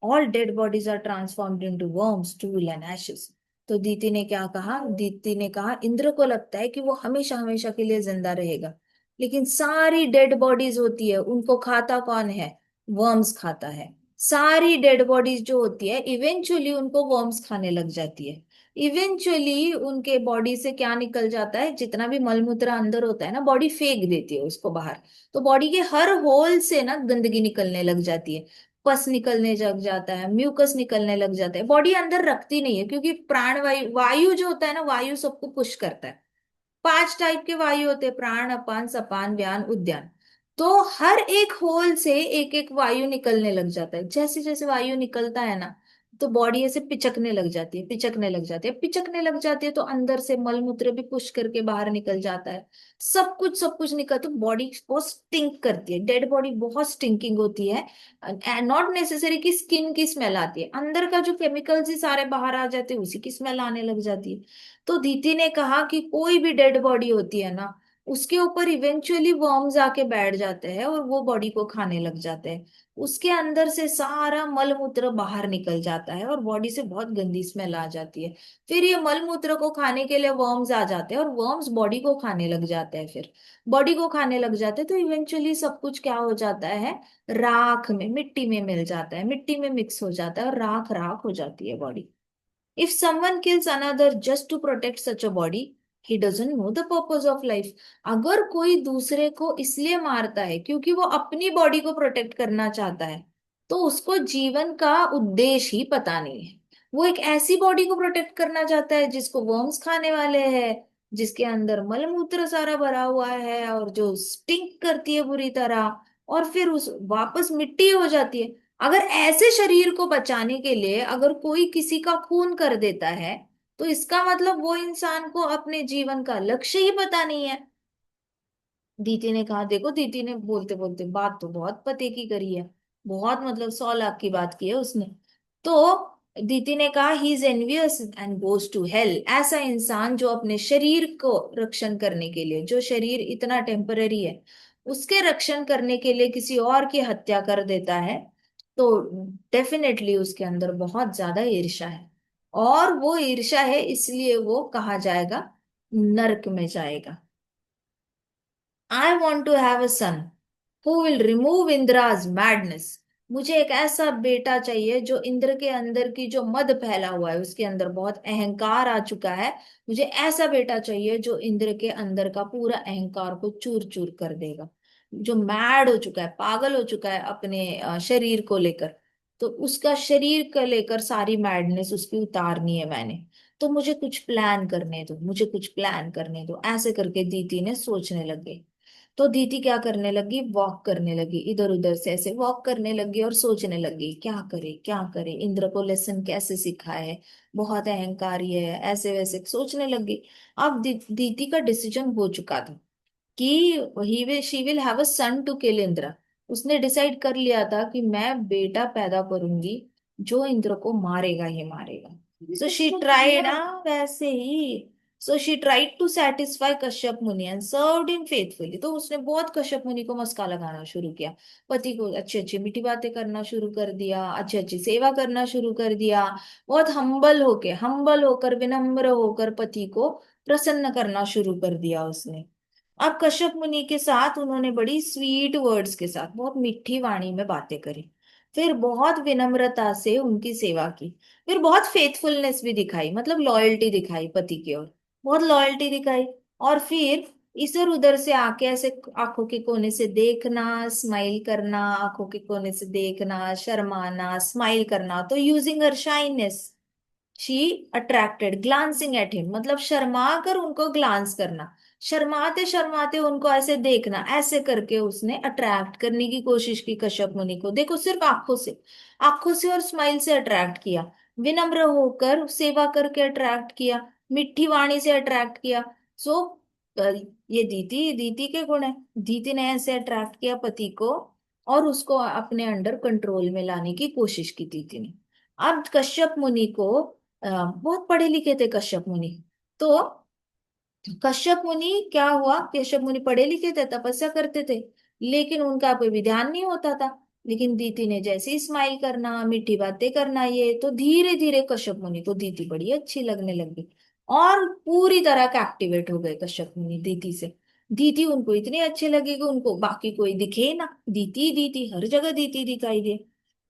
All dead bodies are transformed into worms, stool and ashes. तो दीति ने क्या कहा, दीति ने कहा इंद्र को लगता है कि वो हमेशा हमेशा के लिए जिंदा रहेगा, लेकिन सारी डेड बॉडीज होती है उनको खाता कौन है, वर्म्स खाता है। सारी डेड बॉडीज जो होती है इवेंचुअली उनको वर्म्स खाने लग जाती है। इवेंचुअली उनके बॉडी से क्या निकल जाता है, जितना भी मलमूत्र अंदर होता है ना, बॉडी फेंक देती है उसको बाहर। तो बॉडी के हर होल से ना गंदगी निकलने लग जाती है, पस निकलने लग जाता है, म्यूकस निकलने लग जाता है, बॉडी अंदर रखती नहीं है क्योंकि प्राण वायु, वायु जो होता है ना, वायु सबको पुश करता है। 5 टाइप के वायु होते हैं, प्राण अपान सपान व्यान उद्यान। तो हर एक होल से एक एक वायु निकलने लग जाता है, जैसे जैसे वायु निकलता है ना तो बॉडी ऐसे पिचकने लग जाती है, पिचकने लग जाती है, पिचकने लग जाती है, तो अंदर से मलमूत्र भी पुश करके बाहर निकल जाता है। सब कुछ निकल, तो बॉडी बहुत स्टिंक करती है, डेड बॉडी बहुत स्टिंकिंग होती है। नॉट नेसेसरी कि स्किन की स्मेल आती है, अंदर का जो केमिकल्स ही सारे बाहर आ जाते हैं उसी की स्मेल आने लग जाती है। तो दीदी ने कहा कि कोई भी डेड बॉडी होती है ना, उसके ऊपर इवेंचुअली वर्म्स आके बैठ जाते हैं और वो बॉडी को खाने लग जाते हैं, उसके अंदर से सारा मल मूत्र बाहर निकल जाता है और बॉडी से बहुत गंदी स्मेल आ जाती है। फिर ये मल मूत्र को खाने के लिए वर्म्स आ जाते हैं और वर्म्स बॉडी को खाने लग जाते हैं, फिर बॉडी को खाने लग जाते हैं तो इवेंचुअली सब कुछ क्या हो जाता है, राख में, मिट्टी में मिल जाता है, मिट्टी में मिक्स हो जाता है और राख राख हो जाती है body. If someone kills another just to protect such a body, he doesn't know the purpose of life. अगर कोई दूसरे को इसलिए मारता है क्योंकि वो अपनी बॉडी को प्रोटेक्ट करना चाहता है, तो उसको जीवन का उद्देश्य ही पता नहीं है। वो एक ऐसी बॉडी को प्रोटेक्ट करना चाहता है जिसको वर्म्स खाने वाले हैं, जिसके अंदर मलमूत्र सारा भरा हुआ है और जो स्टिंक करती है बुरी तरह, और फिर उस वापस मिट्टी हो जाती है। अगर ऐसे शरीर को बचाने के लिए अगर कोई किसी का खून कर देता है, तो इसका मतलब वो इंसान को अपने जीवन का लक्ष्य ही पता नहीं है। दीदी ने कहा, देखो दीदी ने बोलते बोलते बात तो बहुत पते की करी है, बहुत मतलब 100 लाख की बात की है उसने। तो दीदी ने कहा, he is envious and goes to hell. ऐसा इंसान जो अपने शरीर को रक्षण करने के लिए, जो शरीर इतना टेम्पररी है, उसके रक्षण करने के लिए किसी और की हत्या कर देता है, तो डेफिनेटली उसके अंदर बहुत ज्यादा ईर्ष्या है। और वो ईर्ष्या है, इसलिए वो कहा जाएगा, नरक में जाएगा। I want to have a son who will remove Indra's madness. मुझे एक ऐसा बेटा चाहिए जो इंद्र के अंदर की जो मद फैला हुआ है, उसके अंदर बहुत अहंकार आ चुका है। मुझे ऐसा बेटा चाहिए जो इंद्र के अंदर का पूरा अहंकार को चूर चूर कर देगा, जो मैड हो चुका है, पागल हो चुका है अपने शरीर को लेकर। तो उसका शरीर को लेकर सारी मैडनेस उसकी उतारनी है मैंने। तो मुझे कुछ प्लान करने दो, मुझे कुछ प्लान करने दो, ऐसे करके दीदी ने सोचने लगे। तो दीदी क्या करने लगी, वॉक करने लगी, इधर उधर से ऐसे वॉक करने लगी और सोचने लगी, क्या करे क्या करे, इंद्र को लेसन कैसे सिखाए, बहुत अहंकारी है, ऐसे वैसे सोचने लगी। अब दीदी का डिसीजन हो चुका था कि he will she will have a son to kill Indra. उसने डिसाइड कर लिया था कि मैं बेटा पैदा करूंगी जो इंद्र को मारेगा ही मारेगा। सो शी ट्राइड, वैसे ही, so she tried to satisfy Kashyapa Muni and served him faithfully. तो उसने बहुत कश्यप मुनि को मस्का लगाना शुरू किया, पति को अच्छी अच्छी मीठी बातें करना शुरू कर दिया, अच्छी अच्छी सेवा करना शुरू कर दिया, बहुत हम्बल होकर विनम्र होकर पति को प्रसन्न करना शुरू कर दिया उसने। अब कश्यप मुनि के साथ उन्होंने बड़ी स्वीट वर्ड्स के साथ, बहुत मीठी वाणी में बातें करी, फिर बहुत विनम्रता से उनकी सेवा की, फिर बहुत फेथफुलनेस भी दिखाई, मतलब लॉयल्टी दिखाई पति की ओर, बहुत लॉयल्टी दिखाई। और फिर इधर उधर से आके ऐसे आंखों के कोने से देखना, स्माइल करना, आंखों के कोने से देखना, शर्माना, स्माइल करना। तो using her shyness she attracted glancing at him, मतलब शर्मा कर उनको ग्लांस करना, शर्माते शर्माते उनको ऐसे देखना, ऐसे करके उसने अट्रैक्ट करने की कोशिश की कश्यप मुनि को। देखो, सिर्फ आंखों से और स्माइल से अट्रैक्ट किया, विनम्र होकर सेवा करके अट्रैक्ट किया, मिट्टी वाणी से अट्रैक्ट किया। सो ये दीति दीति के गुण है। दीति ने ऐसे अट्रैक्ट किया पति को और उसको अपने अंडर कंट्रोल में लाने की कोशिश की दीति ने। अब कश्यप मुनि को बहुत पढ़े लिखे थे कश्यप मुनि। तो कश्यप मुनि क्या हुआ, कश्यप मुनि पढ़े लिखे थे, तपस्या करते थे, लेकिन उनका कोई भी ध्यान नहीं होता था। लेकिन दीति ने जैसे ही स्माइल करना, मीठी बातें करना, ये तो धीरे धीरे कश्यप मुनि को दीति बड़ी अच्छी लगने लगी और पूरी तरह कैप्टिवेट हो गए कश्यप मुनि दीति से। दीति उनको इतनी अच्छी लगी कि उनको बाकी कोई दिखे ही ना, दीति दीति हर जगह दीति दिखाई दे,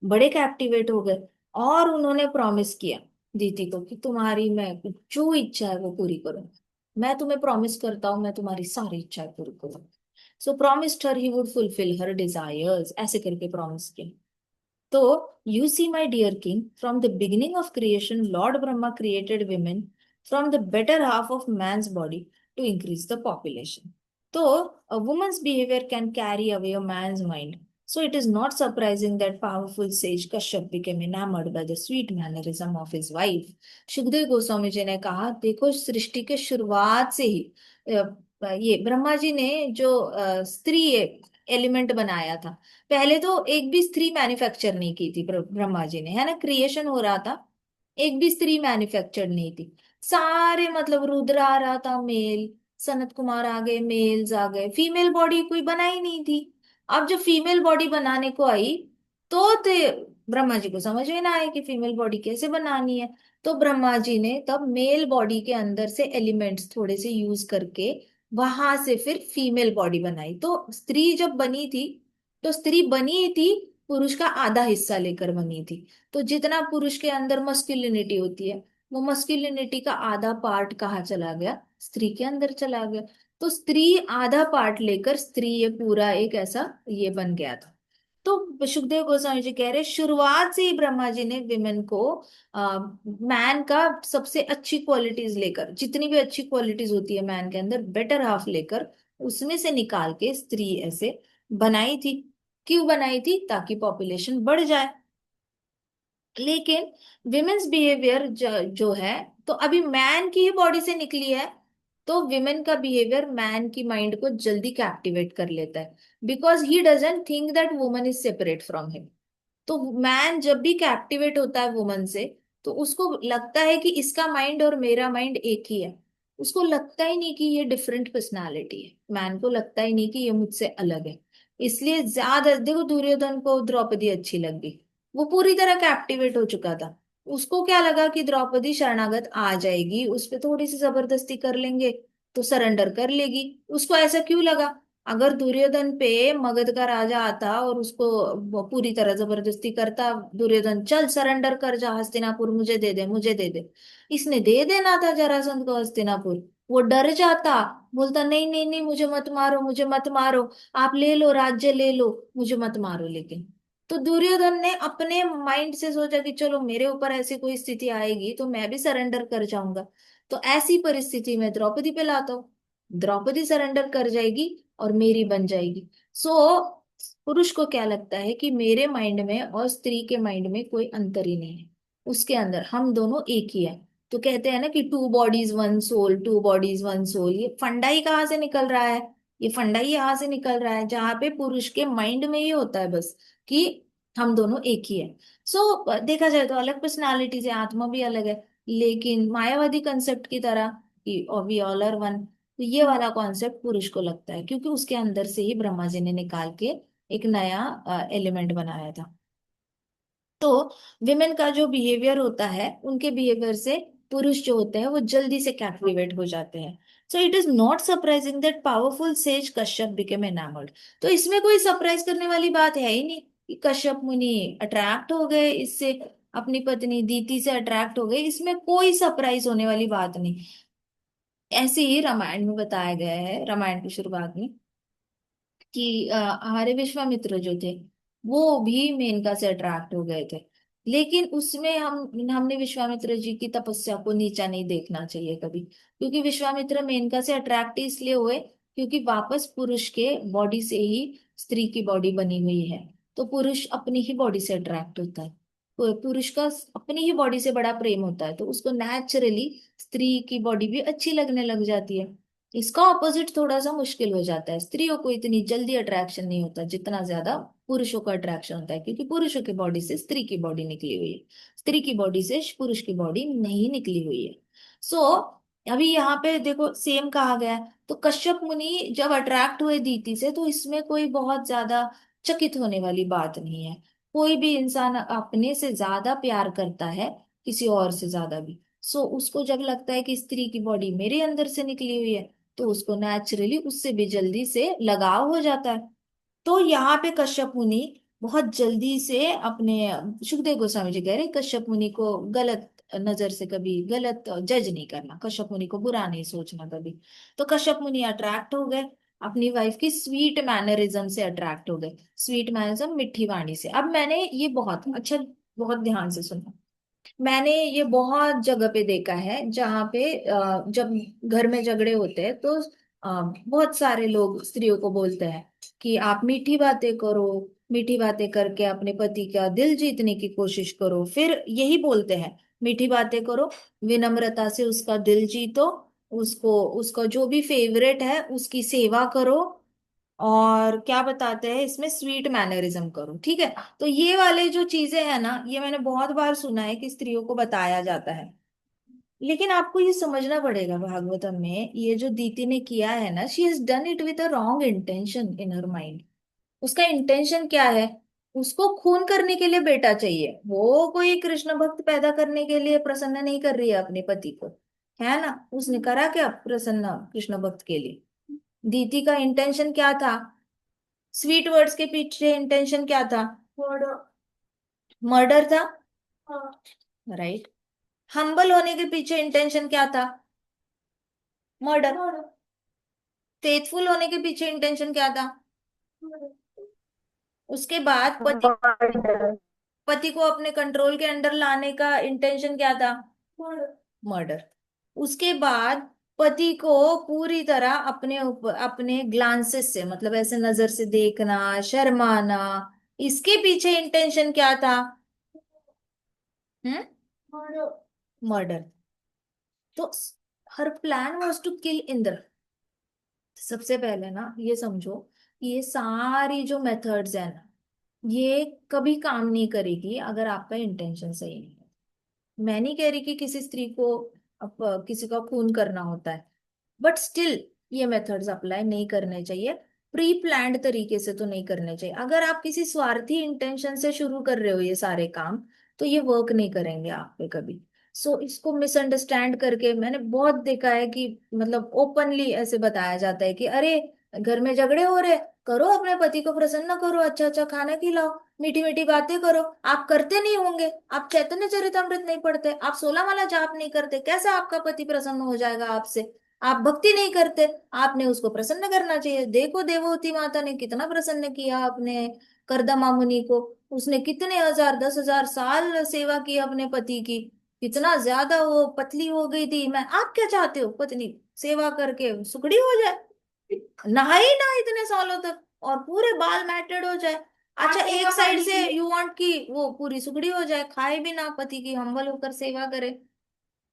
बड़े कैप्टिवेट हो गए। और उन्होंने प्रॉमिस किया दीति को कि तुम्हारी मैं जो इच्छा है वो पूरी करूंगा, मैं तुम्हें प्रॉमिस करता हूं मैं तुम्हारी सारी इच्छाएं पूरी करूंगा। So promised her he would fulfil her desires, ऐसे करके प्रॉमिस किया। तो you see my dear king, from the beginning of creation lord Brahma created women from the better half of man's body to increase the population. तो a woman's behavior can carry away a man's mind. So it is not surprising that powerful sage Kashyap became enamored by the sweet mannerism of his wife. Sukhdev Goswami ji ने कहा, देखो सृष्टि के शुरुआत से ही ये ब्रह्मा जी ने जो स्त्री एलिमेंट बनाया था, पहले तो एक भी स्त्री मैन्युफैक्चर नहीं की थी ब्रह्मा जी ने, है ना, क्रिएशन हो रहा था, एक भी स्त्री मैन्युफैक्चर नहीं थी। सारे मतलब रुद्र आ रहा था मेल, सनत कुमार आ गए मेल्स आ गए, फीमेल बॉडी कोई बनाई नहीं थी। अब जब फीमेल बॉडी बनाने को आई तो ब्रह्मा जी को समझ में ना आए कि फीमेल बॉडी कैसे बनानी है। तो ब्रह्मा जी ने तब मेल बॉडी के अंदर से एलिमेंट्स थोड़े से यूज करके वहां से फिर फीमेल बॉडी बनाई। तो स्त्री जब बनी थी, तो स्त्री बनी थी पुरुष का आधा हिस्सा लेकर बनी थी। तो जितना पुरुष के अंदर मस्कुलिनिटी होती है, वो मस्कुलिनिटी का आधा पार्ट कहाँ चला गया, स्त्री के अंदर चला गया। तो स्त्री आधा पार्ट लेकर स्त्री ये पूरा एक ऐसा ये बन गया था। तो सुखदेव गोस्वामी जी कह रहे, शुरुआत से ही ब्रह्मा जी ने विमेन को मैन का सबसे अच्छी क्वालिटीज लेकर, जितनी भी अच्छी क्वालिटीज होती है मैन के अंदर, बेटर हाफ लेकर उसमें से निकाल के स्त्री ऐसे बनाई थी। क्यों बनाई थी? ताकि पॉपुलेशन बढ़ जाए। लेकिन विमेन्स बिहेवियर जो है, तो अभी मैन की ही बॉडी से निकली है, तो विमेन का बिहेवियर मैन की माइंड को जल्दी कैप्टिवेट कर लेता है, because he doesn't think that woman is separate from him. तो मैन जब भी कैप्टिवेट होता है वुमन से, तो उसको लगता है कि इसका माइंड और मेरा माइंड एक ही है। उसको लगता ही नहीं कि ये डिफरेंट पर्सनालिटी है, मैन को लगता ही नहीं कि ये मुझसे अलग है। इसलिए ज्यादा देखो, दुर्योधन को द्रौपदी अच्छी लग गई, वो पूरी तरह कैप्टिवेट हो चुका था। उसको क्या लगा कि द्रौपदी शरणागत आ जाएगी, उस पे थोड़ी सी जबरदस्ती कर लेंगे तो सरेंडर कर लेगी। उसको ऐसा क्यों लगा? अगर दुर्योधन पे मगध का राजा आता और उसको वो पूरी तरह जबरदस्ती करता, दुर्योधन चल सरेंडर कर जा, हस्तिनापुर मुझे दे दे, मुझे दे दे, इसने दे देना था जरासंध को हस्तिनापुर। वो डर जाता, बोलता नहीं नहीं नहीं, मुझे मत मारो, मुझे मत मारो, आप ले लो राज्य ले लो, मुझे मत मारो। लेकिन तो दुर्योधन ने अपने माइंड से सोचा कि चलो मेरे ऊपर ऐसी कोई स्थिति आएगी तो मैं भी सरेंडर कर जाऊंगा। तो ऐसी परिस्थिति में द्रौपदी पे लाता हूँ, द्रौपदी सरेंडर कर जाएगी और मेरी बन जाएगी। सो पुरुष को क्या लगता है कि मेरे माइंड में और स्त्री के माइंड में कोई अंतर ही नहीं है, उसके अंदर हम दोनों एक ही है। तो कहते हैं ना कि two bodies one soul, two bodies one soul, ये फंडा ही कहाँ से निकल रहा है? ये फंडा ही यहाँ से निकल रहा है जहां पे पुरुष के माइंड में ही होता है बस कि हम दोनों एक ही है। सो देखा जाए तो अलग पर्सनालिटीज है, आत्मा भी अलग है, लेकिन मायावादी कंसेप्ट की तरह कि वी ऑल आर वन, तो ये वाला कॉन्सेप्ट पुरुष को लगता है, क्योंकि उसके अंदर से ही ब्रह्मा जी ने निकाल के एक नया एलिमेंट बनाया था। तो विमेन का जो बिहेवियर होता है, उनके बिहेवियर से पुरुष जो होते हैं वो जल्दी से कैप्टिवेट हो जाते हैं। So it is not surprising that powerful says Kashyap became enamoured. तो इसमें कोई सरप्राइज करने वाली बात है ही नहीं कि कश्यप मुनि अट्रैक्ट हो गए इससे, अपनी पत्नी दीति से अट्रैक्ट हो गए, इसमें कोई सरप्राइज होने वाली बात नहीं। ऐसे ही रामायण में बताया गया है, रामायण की शुरुआत में, कि हमारे विश्वामित्र जो थे वो भी मेनका से अट्रैक्ट हो गए थे। लेकिन उसमें हमने विश्वामित्र जी की तपस्या को नीचा नहीं देखना चाहिए कभी, क्योंकि विश्वामित्र मेनका से अट्रैक्ट इसलिए हुए क्योंकि वापस पुरुष के बॉडी से ही स्त्री की बॉडी बनी हुई है। तो पुरुष अपनी ही बॉडी से अट्रैक्ट होता है, पुरुष का अपनी ही बॉडी से बड़ा प्रेम होता है, तो उसको नेचुरली स्त्री की बॉडी भी अच्छी लगने लग जाती है। इसका ऑपोजिट थोड़ा सा मुश्किल हो जाता है, स्त्रियों को इतनी जल्दी अट्रैक्शन नहीं होता जितना ज्यादा पुरुषों को अट्रैक्शन होता है, क्योंकि पुरुषों की बॉडी से स्त्री की बॉडी निकली हुई है, स्त्री की बॉडी से पुरुष की बॉडी नहीं निकली हुई है। सो अभी यहाँ पे देखो सेम कहा गया है, तो कश्यप मुनि जब अट्रैक्ट हुए दीति से, तो इसमें कोई बहुत ज्यादा चकित होने वाली बात नहीं है। कोई भी इंसान अपने से ज्यादा प्यार करता है, किसी और से ज्यादा भी, सो उसको जब लगता है कि स्त्री की बॉडी मेरे अंदर से निकली हुई है, तो उसको नेचुरली उससे भी जल्दी से लगाव हो जाता है। तो यहाँ पे कश्यप मुनि बहुत जल्दी से अपने, सुखदेव गोस्वामी जी कह रहे हैं, कश्यप मुनि को गलत नजर से कभी गलत जज नहीं करना, कश्यप मुनि को बुरा नहीं सोचना कभी। तो कश्यप मुनि अट्रैक्ट हो गए, अपनी वाइफ की स्वीट मैनरिज्म से अट्रैक्ट हो गए। स्वीट मैनरिज्म, मिठी वाणी से। अब मैंने ये बहुत अच्छा, बहुत ध्यान से सुना, मैंने ये बहुत जगह पे देखा है जहाँ पे जब घर में झगड़े होते हैं तो बहुत सारे लोग स्त्रियों को बोलते हैं कि आप मीठी बातें करो, मीठी बातें करके अपने पति का दिल जीतने की कोशिश करो। फिर यही बोलते हैं, मीठी बातें करो, विनम्रता से उसका दिल जीतो, उसको, उसका जो भी फेवरेट है उसकी सेवा करो, और क्या बताते हैं इसमें, स्वीट मैनरिज्म करो। ठीक है, तो ये वाले जो चीजें हैं ना, ये मैंने बहुत बार सुना है कि स्त्रियों को बताया जाता है। लेकिन आपको ये समझना पड़ेगा, भागवतम में ये जो दीति ने किया है ना, she has done it with a wrong intention in her mind. उसका इंटेंशन क्या है? उसको खून करने के लिए बेटा चाहिए, वो कोई कृष्ण भक्त पैदा करने के लिए प्रसन्न नहीं कर रही है अपने पति को, है ना? उसने करा क्या प्रसन्न कृष्ण भक्त के लिए? दीति का इंटेंशन क्या था? स्वीट वर्ड्स के पीछे इंटेंशन क्या था? मर्डर था, राइट। हम्बल होने के पीछे इंटेंशन क्या था? मर्डर। फेथफुल होने के पीछे इंटेंशन क्या था? उसके बाद पति, मर्डर। पति को अपने कंट्रोल के अंडर लाने का इंटेंशन क्या था? मर्डर। उसके बाद पति को पूरी तरह अपने ऊपर, अपने ग्लांसेस से, मतलब ऐसे नजर से देखना, शर्माना, इसके पीछे इंटेंशन क्या था? Hmm, murder. तो her plan was to kill Indra. सबसे पहले ना ये समझो कि ये सारी जो मेथड्स है ना, ये कभी काम नहीं करेगी अगर आपका इंटेंशन सही नहीं है। मैं नहीं कह रही कि किसी स्त्री को किसी का खून करना होता है, बट स्टिल ये मेथड्स अप्लाई नहीं करने चाहिए। प्री प्लान्ड तरीके से तो नहीं करने चाहिए। अगर आप किसी स्वार्थी इंटेंशन से शुरू कर रहे हो ये सारे काम, तो ये वर्क नहीं करेंगे आप पे कभी। सो इसको मिसअंडरस्टैंड करके मैंने बहुत देखा है कि मतलब ओपनली ऐसे बताया जाता है कि अरे घर में झगड़े हो रहे, करो अपने पति को प्रसन्न करो, अच्छा अच्छा खाना खिलाओ, मीठी मीठी बातें करो। आप करते नहीं होंगे, आप चैतन्य चरितमृत नहीं पढ़ते, आप 16 माला जाप नहीं करते, कैसे आपका पति प्रसन्न हो जाएगा आपसे? आप भक्ति नहीं करते, आपने उसको प्रसन्न करना चाहिए। देखो देवहूति माता ने कितना प्रसन्न किया अपने करदमा मुनि को। उसने कितने हजार 10,000 साल सेवा की अपने पति की, कितना ज्यादा वो पतली हो गई थी। मैं, आप क्या चाहते हो? पत्नी सेवा करके सुखड़ी हो जाए, नहाए ही ना इतने सालों तक, और पूरे बाल मैटेड हो जाए। अच्छा, एक साइड से यू वांट कि वो पूरी सुखड़ी हो जाए, खाए भी ना, पति की हम्बल होकर सेवा करे।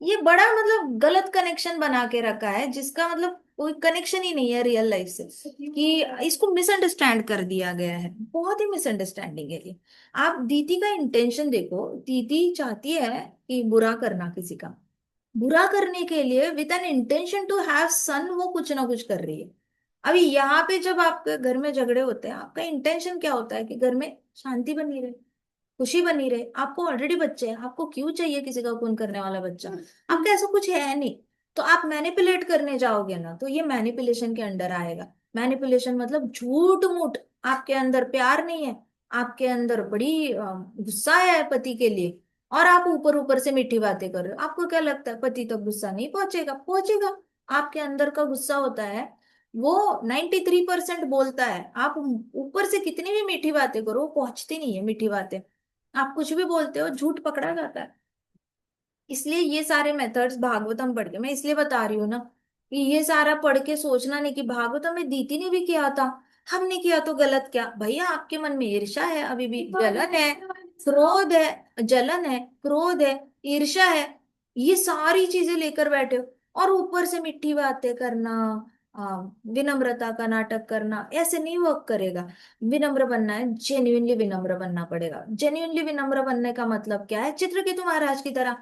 ये बड़ा मतलब गलत कनेक्शन बना के रखा है, जिसका मतलब कोई कनेक्शन ही नहीं है रियल लाइफ से, कि इसको मिसअंडरस्टैंड कर दिया गया है। बहुत ही मिसअंडरस्टैंडिंग है ये। आप दीदी का इंटेंशन देखो, दीदी चाहती है कि बुरा करना किसी का, बुरा करने के लिए with an intention to have son वो कुछ ना कुछ कर रही है। अभी यहाँ पे जब आपके घर में झगड़े होते हैं, आपका इंटेंशन क्या होता है? कि घर में शांति बनी रहे, खुशी बनी रहे। आपको ऑलरेडी बच्चे हैं, आपको क्यों चाहिए किसी का खून करने वाला बच्चा? आपका ऐसा कुछ है नहीं। तो आप मैनिपुलेट करने जाओगे ना, तो ये मैनिपुलेशन के अंडर आएगा। मैनिपुलेशन मतलब झूठ मूठ। आपके अंदर प्यार नहीं है, आपके अंदर बड़ी गुस्सा है पति के लिए, और आप ऊपर ऊपर से मीठी बातें कर रहे हो। आपको क्या लगता है पति तक गुस्सा नहीं पहुंचेगा? पहुंचेगा। आपके अंदर का गुस्सा होता है, वो 93% बोलता है। आप ऊपर से कितनी भी मीठी बातें करो, वो पहुंचती नहीं है मीठी बातें। आप कुछ भी बोलते हो, झूठ पकड़ा जाता है। इसलिए ये सारे मेथड्स भागवतम पढ़ के मैं इसलिए बता रही हूँ ना, कि ये सारा पढ़ के सोचना नहीं कि भागवतम में दीति ने भी किया था, हमने किया तो गलत क्या? भैया आपके मन में ईर्ष्या है, अभी भी जलन है, क्रोध है, जलन है, क्रोध है, ईर्ष्या है, ये सारी चीजें लेकर बैठे हो, और ऊपर से मीठी बातें करना, आ, विनम्रता का नाटक करना, ऐसे नहीं वर्क करेगा। विनम्र बनना है, जेन्युइनली विनम्र बनना पड़ेगा। जेन्युइनली विनम्र बनने का मतलब क्या है? चित्रकेतु महाराज की तरह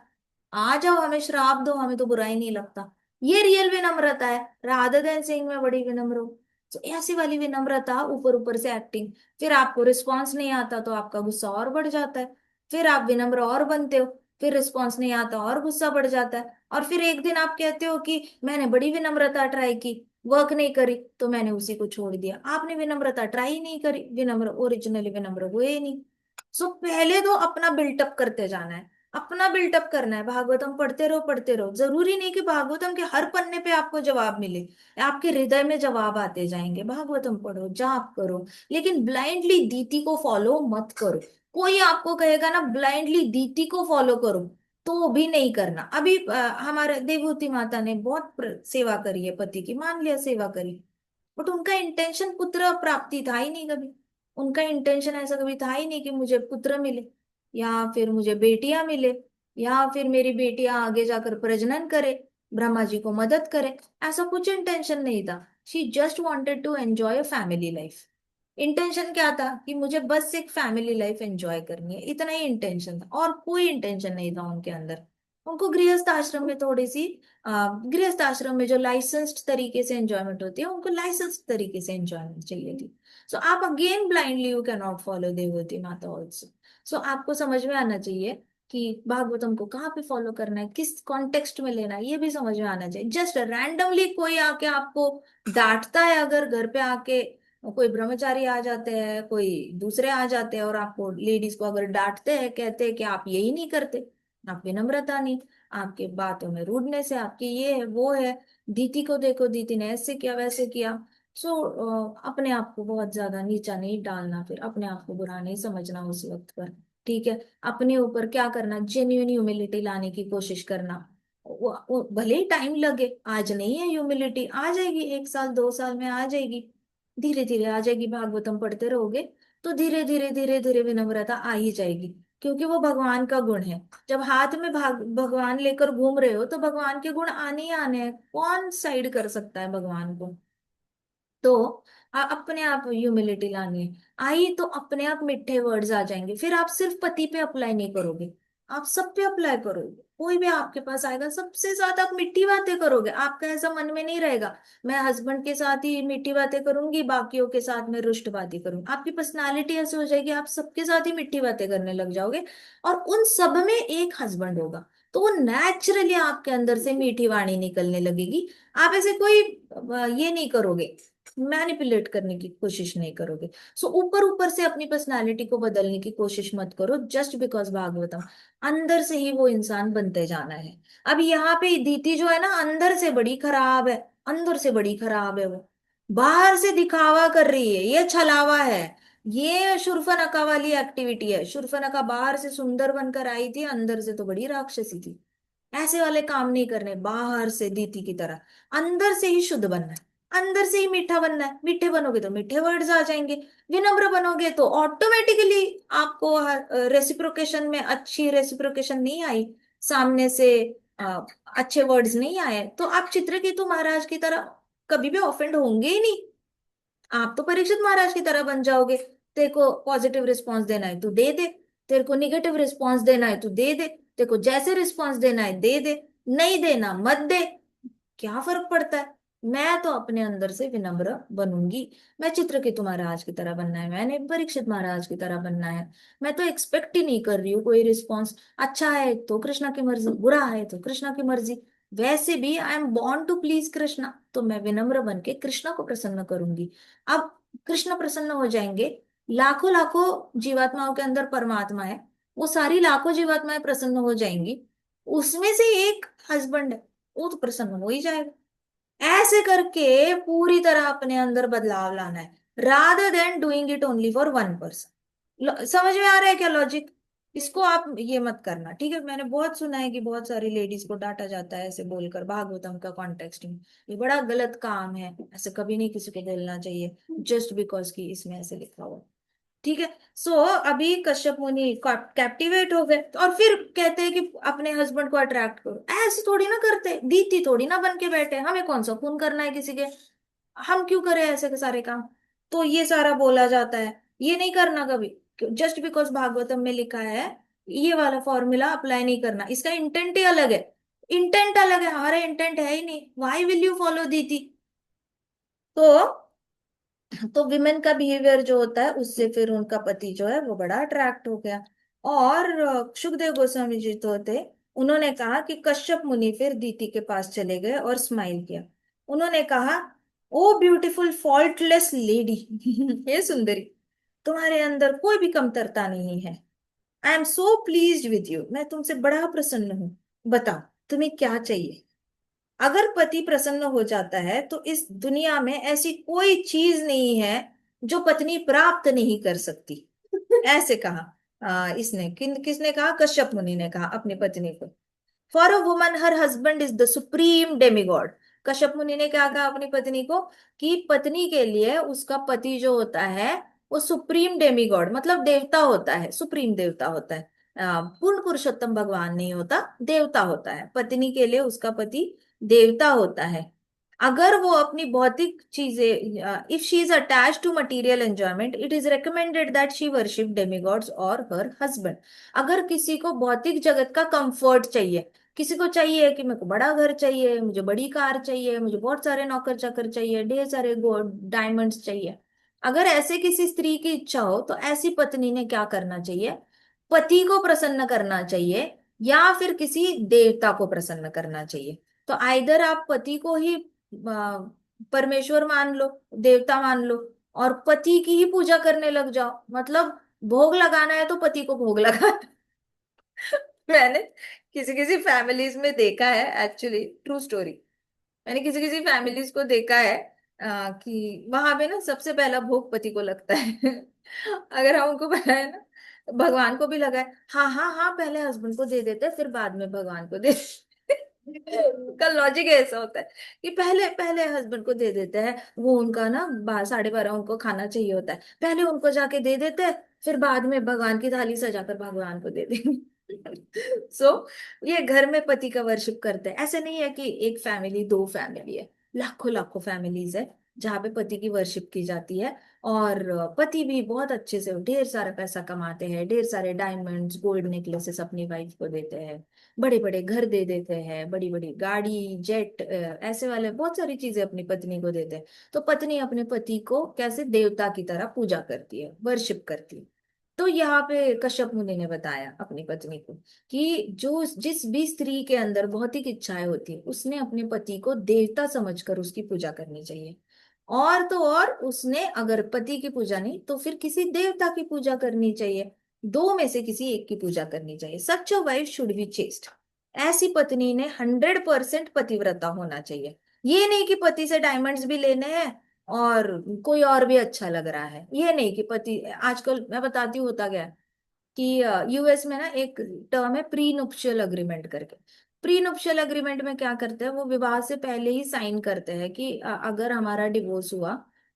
आ जाओ, हमें श्राप दो, हमें तो बुरा ही नहीं लगता। ये रियल विनम्रता है। राधा देन सिंह में बड़ी विनम्र हो, तो ऐसी वाली विनम्रता, ऊपर ऊपर से एक्टिंग। फिर आपको रिस्पॉन्स नहीं आता तो आपका गुस्सा और बढ़ जाता है, फिर आप विनम्र और बनते हो, फिर रिस्पॉन्स नहीं आता और गुस्सा बढ़ जाता है, और फिर एक दिन आप कहते हो कि मैंने बड़ी विनम्रता ट्राई की, वर्क नहीं करी, तो मैंने उसी को छोड़ दिया। आपने विनम्रता ट्राई ही नहीं करी, विनम्र ओरिजिनली विनम्र हुए ही नहीं। सो पहले तो अपना बिल्टअप करते जाना है, अपना बिल्टअप करना है। भागवतम पढ़ते रहो, पढ़ते रहो। जरूरी नहीं कि भागवतम के हर पन्ने पे आपको जवाब मिले, आपके हृदय में जवाब आते जाएंगे। भागवतम पढ़ो, जाप करो, लेकिन ब्लाइंडली दीति को फॉलो मत करो। कोई आपको कहेगा ना ब्लाइंडली दीति को फॉलो करो, तो भी नहीं करना। अभी हमारे देवहूति माता ने बहुत सेवा करी है पति की, मान लिया सेवा करी, बट उनका इंटेंशन पुत्र प्राप्ति था ही नहीं कभी। उनका इंटेंशन ऐसा कभी था ही नहीं कि मुझे पुत्र मिले, या फिर मुझे बेटियां मिले, या फिर मेरी बेटियां आगे जाकर प्रजनन करे, ब्रह्मा जी को मदद करे। ऐसा कुछ इंटेंशन नहीं था। She just wanted to enjoy a family life. Intention क्या था? कि मुझे बस एक फैमिली लाइफ एंजॉय करनी है, इतना ही इंटेंशन था, और कोई इंटेंशन नहीं था उनके अंदर। उनको गृहस्थ आश्रम में थोड़ी सी गृहस्थ आश्रम में जो लाइसेंस्ड तरीके से एंजॉयमेंट होती है, उनको लाइसेंस्ड तरीके से एंजॉयमेंट चाहिए थी। सो आप again blindly you can not follow Devti माता ऑल्सो। सो आपको समझ में आना चाहिए कि भागवतम को कहाँ पे फॉलो करना है, किस कॉन्टेक्स्ट में लेना है, ये भी समझ में आना चाहिए। जस्ट रैंडमली कोई आके आपको डांटता है, अगर घर पे आके कोई ब्रह्मचारी आ जाते हैं, कोई दूसरे आ जाते हैं, और आपको लेडीज को अगर डांटते हैं, कहते हैं कि आप यही नहीं करते, आप विनम्रता नहीं, आपके बातों में रूडनेस है, आपकी ये है वो है, दीदी को देखो, दीदी ने ऐसे किया वैसे किया। सो अपने आप को बहुत ज्यादा नीचा नहीं डालना, फिर अपने आप को बुरा नहीं समझना उस वक्त पर। ठीक है, अपने ऊपर क्या करना, जेन्युइन ह्यूमिलिटी लाने की कोशिश करना। भले ही टाइम लगे, आज नहीं है ह्यूमिलिटी, आ जाएगी, 1 साल 2 साल में आ जाएगी, धीरे धीरे आ जाएगी। भागवतम पढ़ते रहोगे तो धीरे धीरे धीरे धीरे विनम्रता आ ही जाएगी, क्योंकि वो भगवान का गुण है। जब हाथ में भगवान लेकर घूम रहे हो तो भगवान के गुण आने ही आने हैं, कौन साइड कर सकता है भगवान को। तो अपने आप ह्यूमिलिटी लानी है, आई तो अपने आप मीठे वर्ड्स आ जाएंगे। फिर आप सिर्फ पति पे अप्लाई नहीं करोगे, आप सब पे अप्लाई करोगे। कोई भी आपके पास आएगा, सबसे ज्यादा आप मीठी बातें करोगे। आपका ऐसा मन में नहीं रहेगा मैं हस्बैंड के साथ ही मीठी बातें करूंगी, बाकियों के साथ मैं रुष्ट बातें करूंगी। आपकी पर्सनालिटी ऐसी हो जाएगी, आप सबके साथ ही मीठी बातें करने लग जाओगे। और उन सब में एक हस्बैंड होगा, तो वो नेचुरली आपके अंदर से मीठी वाणी निकलने लगेगी। आप ऐसे कोई ये नहीं करोगे, मैनिपुलेट करने की कोशिश नहीं करोगे। सो ऊपर ऊपर से अपनी पर्सनालिटी को बदलने की कोशिश मत करो, जस्ट बिकॉज भागवतम। अंदर से ही वो इंसान बनते जाना है। अब यहाँ पे दीति जो है ना, अंदर से बड़ी खराब है, अंदर से बड़ी खराब है वो। बाहर से दिखावा कर रही है, ये छलावा है, ये शूर्पणखा वाली एक्टिविटी है। शूर्पणखा बाहर से सुंदर बनकर आई थी, अंदर से तो बड़ी राक्षसी थी। ऐसे वाले काम नहीं करने, बाहर से दीति की तरह अंदर से ही शुद्ध बनना है, अंदर से ही मीठा बनना है। मीठे बनोगे तो मीठे वर्ड्स आ जाएंगे, विनम्र बनोगे तो ऑटोमेटिकली आपको रेसिप्रोकेशन में अच्छी रेसिप्रोकेशन नहीं आई, सामने से अ, अच्छे वर्ड्स नहीं आए, तो आप चित्रकेतु महाराज की तरह कभी भी ऑफेंड होंगे ही नहीं। आप तो परीक्षित महाराज की तरह बन जाओगे। तेरे को पॉजिटिव रिस्पॉन्स देना है तू दे दे, तेरे को निगेटिव रिस्पॉन्स देना है तू दे दे, तेरे को जैसे रिस्पॉन्स देना है दे दे, नहीं देना मत दे, क्या फर्क पड़ता है। मैं तो अपने अंदर से विनम्र बनूंगी। मैं चित्रकेतु महाराज की तरह बनना है, मैंने परीक्षित महाराज की तरह बनना है। मैं तो एक्सपेक्ट ही नहीं कर रही हूँ कोई रिस्पॉन्स। अच्छा है तो कृष्णा की मर्जी, बुरा है तो कृष्णा की मर्जी। वैसे भी I am born to please Krishna, तो मैं विनम्र बन के कृष्णा को प्रसन्न करूंगी। अब कृष्ण प्रसन्न हो जाएंगे, लाखों लाखों जीवात्माओं के अंदर परमात्मा है, वो सारी लाखों जीवात्माएं प्रसन्न हो जाएंगी, उसमें से एक हस्बैंड है, वो तो प्रसन्न हो ही जाएगा। ऐसे करके पूरी तरह अपने अंदर बदलाव लाना है, rather than doing it only for one person. समझ में आ रहा है क्या लॉजिक? इसको आप ये मत करना, ठीक है। मैंने बहुत सुना है कि बहुत सारी लेडीज को डांटा जाता है ऐसे बोलकर भागवतम का कॉन्टेक्स्ट में। ये बड़ा गलत काम है, ऐसे कभी नहीं किसी को बोलना चाहिए, जस्ट बिकॉज कि इसमें ऐसे लिखा हुआ है। ठीक है। सो अभी कश्यप मुनि कैप्टिवेट हो गए, और फिर कहते हैं कि अपने हस्बैंड को अट्रैक्ट करो। ऐसे थोड़ी ना करते, दीति थोड़ी ना बन के बैठे, हमें कौन सा खून करना है किसी के, हम क्यों करें ऐसे के सारे काम। तो ये सारा बोला जाता है, ये नहीं करना कभी, जस्ट बिकॉज भागवतम में लिखा है। ये वाला फॉर्मूला अप्लाई नहीं करना, इसका इंटेंट ही अलग है। इंटेंट अलग है, हमारा इंटेंट है ही नहीं, वाई विल यू फॉलो दीति। तो विमेन का बिहेवियर जो होता है उससे फिर उनका पति जो है वो बड़ा अट्रैक्ट हो गया। और सुखदेव गोस्वामी जी तो थे, उन्होंने कहा कि कश्यप मुनि फिर दीति के पास चले गए और स्माइल किया। उन्होंने कहा, ओ ब्यूटीफुल फॉल्टलेस लेडी, हे सुंदरी, तुम्हारे अंदर कोई भी कमतरता नहीं है। I am so pleased with you, मैं तुमसे बड़ा प्रसन्न हूँ। बताओ तुम्हें क्या चाहिए। अगर पति प्रसन्न हो जाता है तो इस दुनिया में ऐसी कोई चीज नहीं है जो पत्नी प्राप्त नहीं कर सकती। ऐसे कहा। इसने किसने कहा? कश्यप मुनि ने कहा अपनी पत्नी को। For a woman her husband is the supreme demigod. Kashyap मुनि ने क्या कहा अपनी पत्नी को? कि पत्नी के लिए उसका पति जो होता है वो सुप्रीम डेमिगॉड, मतलब देवता होता है, सुप्रीम देवता होता है। पूर्ण पुरुषोत्तम भगवान नहीं होता, देवता होता है। पत्नी के लिए उसका पति देवता होता है। अगर वो अपनी भौतिक चीजें, if she is attach to material enjoyment, it is recommended that she worship demigods और हर हस्बैंड। अगर किसी को भौतिक जगत का कंफर्ट चाहिए, किसी को चाहिए कि मेरे को बड़ा घर चाहिए, मुझे बड़ी कार चाहिए, मुझे बहुत सारे नौकर चाकर चाहिए, ढेर सारे गोल्ड डायमंड्स चाहिए, अगर ऐसे किसी स्त्री की इच्छा हो तो ऐसी पत्नी ने क्या करना चाहिए? पति को प्रसन्न करना चाहिए, या फिर किसी देवता को प्रसन्न करना चाहिए। तो आइदर आप पति को ही परमेश्वर मान लो, देवता मान लो, और पति की ही पूजा करने लग जाओ। मतलब भोग लगाना है तो पति को भोग लगा। मैंने किसी किसी फैमिलीज में देखा है, एक्चुअली ट्रू स्टोरी। मैंने किसी किसी फैमिलीज को देखा है कि वहां पे ना सबसे पहला भोग पति को लगता है। अगर हम उनको बनाए ना, भगवान को भी लगा है, हाँ हाँ हाँ, पहले हस्बैंड को दे देते फिर बाद में भगवान को दे देते। का लॉजिक ऐसा होता है कि पहले पहले हस्बैंड को दे देते हैं, वो उनका ना 12 साढ़े 12 उनको खाना चाहिए होता है, पहले उनको जाके दे देते हैं, फिर बाद में भगवान की थाली सजाकर भगवान को दे देंगे। ये घर में पति का वर्शिप करते हैं। ऐसे नहीं है कि एक फैमिली दो फैमिली है, लाखों लाखों फैमिलीज है जहाँ पे पति की वर्शिप की जाती है। और पति भी बहुत अच्छे से ढेर सारा पैसा कमाते हैं, ढेर सारे डायमंड्स गोल्ड नेकलेसेस अपनी वाइफ को देते हैं, बड़े बड़े घर दे देते हैं, बड़ी बड़ी गाड़ी जेट, ऐसे वाले बहुत सारी चीजें अपनी पत्नी को देते हैं। तो पत्नी अपने पति को कैसे देवता की तरह पूजा करती है, वर्शिप करती है। तो यहाँ पे कश्यप मुनि ने बताया अपनी पत्नी को कि जो जिस भी स्त्री के अंदर भौतिक इच्छाएं होती है उसने अपने पति को देवता समझकर उसकी पूजा करनी चाहिए। और तो और उसने अगर पति की पूजा नहीं तो फिर किसी देवता की पूजा करनी चाहिए, दो में से किसी एक की पूजा करनी चाहिए। Such a wife should be chaste. ऐसी पत्नी ने 100% पतिव्रता होना चाहिए। ये नहीं कि पति से डायमंड्स भी लेने हैं और कोई और भी अच्छा लग रहा है, ये नहीं कि पति, आजकल मैं बताती हूँ होता गया है कि यूएस में ना एक टर्म है प्री नुप्शियल अग्रीमेंट करके। प्री नुप्शियल अग्रीमेंट में क्या करते हैं, वो विवाह से पहले ही साइन करते हैं कि अगर हमारा डिवोर्स हुआ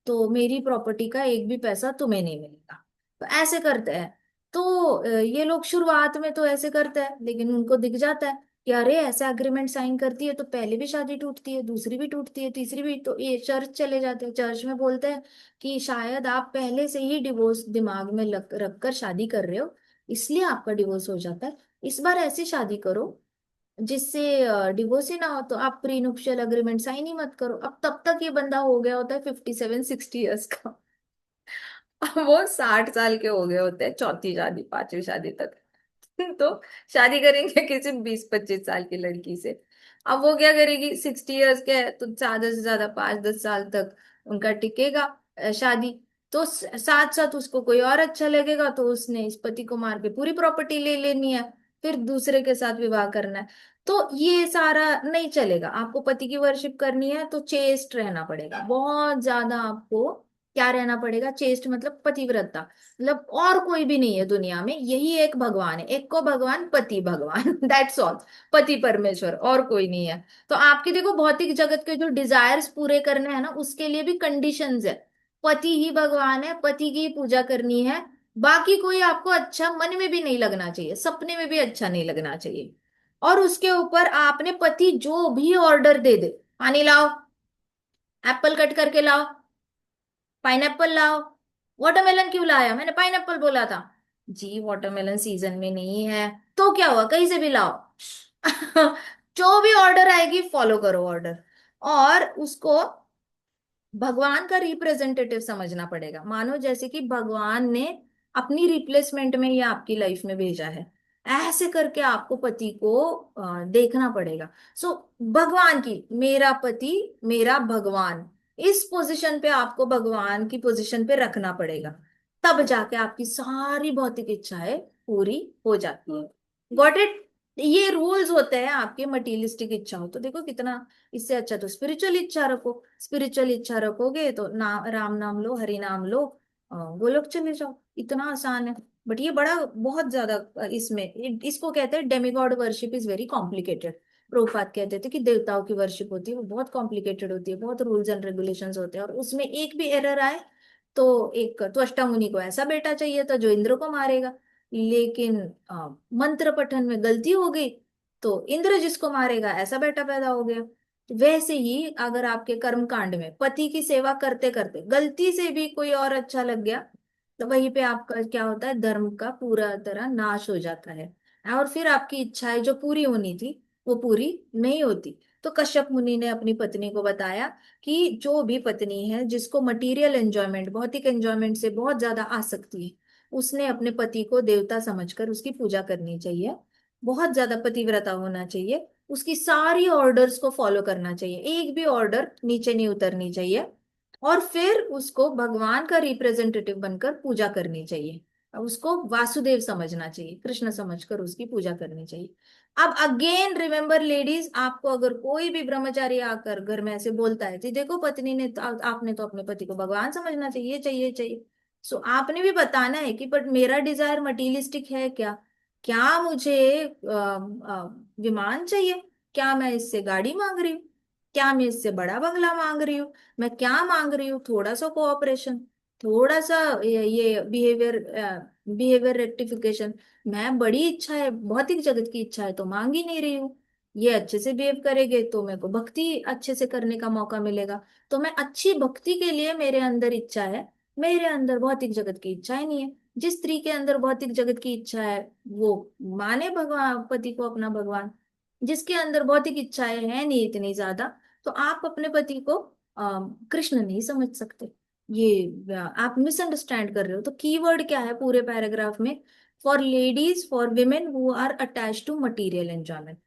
तो मेरी प्रॉपर्टी का एक भी पैसा तुम्हें नहीं मिलेगा। तो ऐसे करते हैं। तो ये लोग शुरुआत में तो ऐसे करते हैं, लेकिन उनको दिख जाता है कि अरे ऐसा अग्रीमेंट साइन करती है तो पहले भी शादी टूटती है, दूसरी भी टूटती है, तीसरी भी। तो ये चर्च चले जाते हैं, चर्च में बोलते हैं कि शायद आप पहले से ही डिवोर्स दिमाग में रख कर शादी कर रहे हो, इसलिए आपका डिवोर्स हो जाता है। इस बार ऐसी शादी करो जिससे डिवोर्स ही ना हो, तो आप प्री नुप्शियल अग्रीमेंट साइन ही मत करो। अब तब तक ये बंदा हो गया होता है 57-60 ईयर्स का। अब वो 60 साल के हो गए होते हैं, चौथी शादी पांचवी शादी तक। तो शादी करेंगे किसी 20-25 साल की लड़की से। अब वो क्या करेगी, 60 ईयर्स के है तो ज्यादा से ज्यादा 5-10 साल तक उनका टिकेगा शादी। तो साथ साथ उसको कोई और अच्छा लगेगा तो उसने इस पति को मार के पूरी प्रॉपर्टी ले लेनी है, फिर दूसरे के साथ विवाह करना है। तो ये सारा नहीं चलेगा। आपको पति की वर्शिप करनी है तो चेस्ट रहना पड़ेगा, बहुत ज्यादा आपको क्या रहना पड़ेगा, चेस्ट मतलब पतिव्रता। मतलब और कोई भी नहीं है दुनिया में, यही एक भगवान है, एक को भगवान पति भगवान। That's all. पति परमेश्वर, और कोई नहीं है। तो आपके देखो भौतिक जगत के जो डिजायर्स पूरे करने हैं ना उसके लिए भी कंडीशंस है। पति ही भगवान है, पति की ही पूजा करनी है। बाकी कोई आपको अच्छा मन में भी नहीं लगना चाहिए, सपने में भी अच्छा नहीं लगना चाहिए। और उसके ऊपर आपने पति जो भी ऑर्डर दे दे, पानी लाओ, एप्पल कट करके लाओ, पाइनएप्पल लाओ, वाटरमेलन क्यों लाया, मैंने पाइनएप्पल बोला था। जी वाटरमेलन सीजन में नहीं है, तो क्या हुआ, कहीं से भी लाओ। जो भी ऑर्डर आएगी फॉलो करो ऑर्डर। और उसको भगवान का रिप्रेजेंटेटिव समझना पड़ेगा, मानो जैसे कि भगवान ने अपनी रिप्लेसमेंट में ये आपकी लाइफ में भेजा है। ऐसे करके आपको पति को देखना पड़ेगा। सो भगवान की, मेरा पति मेरा भगवान, इस पोजीशन पे आपको भगवान की पोजीशन पे रखना पड़ेगा। तब जाके आपकी सारी भौतिक इच्छाएं पूरी हो जाती है। Got it. ये रूल्स होते हैं आपके मटीरियलिस्टिक इच्छा हो तो देखो कितना। इससे अच्छा तो स्पिरिचुअल इच्छा रखो। स्पिरिचुअल इच्छा रखोगे तो राम नाम लो, हरि नाम लो, गोलोक चले जाओ। इतना आसान है। बट ये बड़ा बहुत ज्यादा इसको कहते हैं demigod worship is very complicated. Prabhupada कहते थे कि देवताओं की वर्शिप होती है वो बहुत कॉम्प्लिकेटेड होती है, बहुत रूल्स एंड रेगुलेशंस होते हैं, और उसमें एक भी एरर आए तो एक त्वष्टा मुनि को ऐसा बेटा चाहिए था जो इंद्र को मारेगा, लेकिन मंत्र पठन में गलती हो गई तो इंद्र जिसको मारेगा ऐसा बेटा पैदा हो गया। वैसे ही अगर आपके कर्म कांड में पति की सेवा करते करते गलती से भी कोई और अच्छा लग गया तो वहीं पे आपका क्या होता है, धर्म का पूरा तरह नाश हो जाता है। और फिर आपकी इच्छाएं जो पूरी होनी थी वो पूरी नहीं होती। तो कश्यप मुनि ने अपनी पत्नी को बताया कि जो भी पत्नी है जिसको मटेरियल एंजॉयमेंट, भौतिक एंजॉयमेंट से बहुत ज्यादा आसक्ति है, उसने अपने पति को देवता समझकर उसकी पूजा करनी चाहिए, बहुत ज्यादा पतिव्रता होना चाहिए, उसकी सारी ऑर्डर्स को फॉलो करना चाहिए, एक भी ऑर्डर नीचे नहीं उतरनी चाहिए। और फिर उसको भगवान का रिप्रेजेंटेटिव बनकर पूजा करनी चाहिए। अब उसको वासुदेव समझना चाहिए, कृष्ण समझकर उसकी पूजा करनी चाहिए। अब अगेन रिमेम्बर लेडीज, आपको अगर कोई भी ब्रह्मचारी आकर घर में ऐसे बोलता है कि देखो पत्नी ने तो, आपने तो अपने पति को भगवान समझना चाहिए, ये चाहिए चाहिए। सो आपने भी बताना है कि बट मेरा डिजायर मटीरियलिस्टिक है क्या, क्या मुझे विमान चाहिए, क्या मैं इससे गाड़ी मांग रही हूँ? क्या मैं इससे बड़ा बंगला मांग रही हूँ? मैं क्या मांग रही हूँ? थोड़ा सा कोऑपरेशन, थोड़ा सा ये बिहेवियर रेक्टिफिकेशन। मैं बड़ी इच्छा है, भौतिक जगत की इच्छा है तो मांग ही नहीं रही हूँ। ये अच्छे से बिहेव करेंगे तो मेरे को भक्ति अच्छे से करने का मौका मिलेगा। तो मैं अच्छी भक्ति के लिए मेरे अंदर इच्छा है, मेरे अंदर भौतिक जगत की इच्छा ही नहीं है। जिस स्त्री के अंदर भौतिक जगत की इच्छा है वो माने भगवान पति को अपना भगवान। जिसके अंदर भौतिक इच्छाएं हैं नहीं इतनी ज्यादा, तो आप अपने पति को कृष्ण नहीं समझ सकते। ये आप मिसअंडरस्टैंड कर रहे हो। तो कीवर्ड क्या है पूरे पैराग्राफ में? For ladies, for women who are attach to material enjoyment.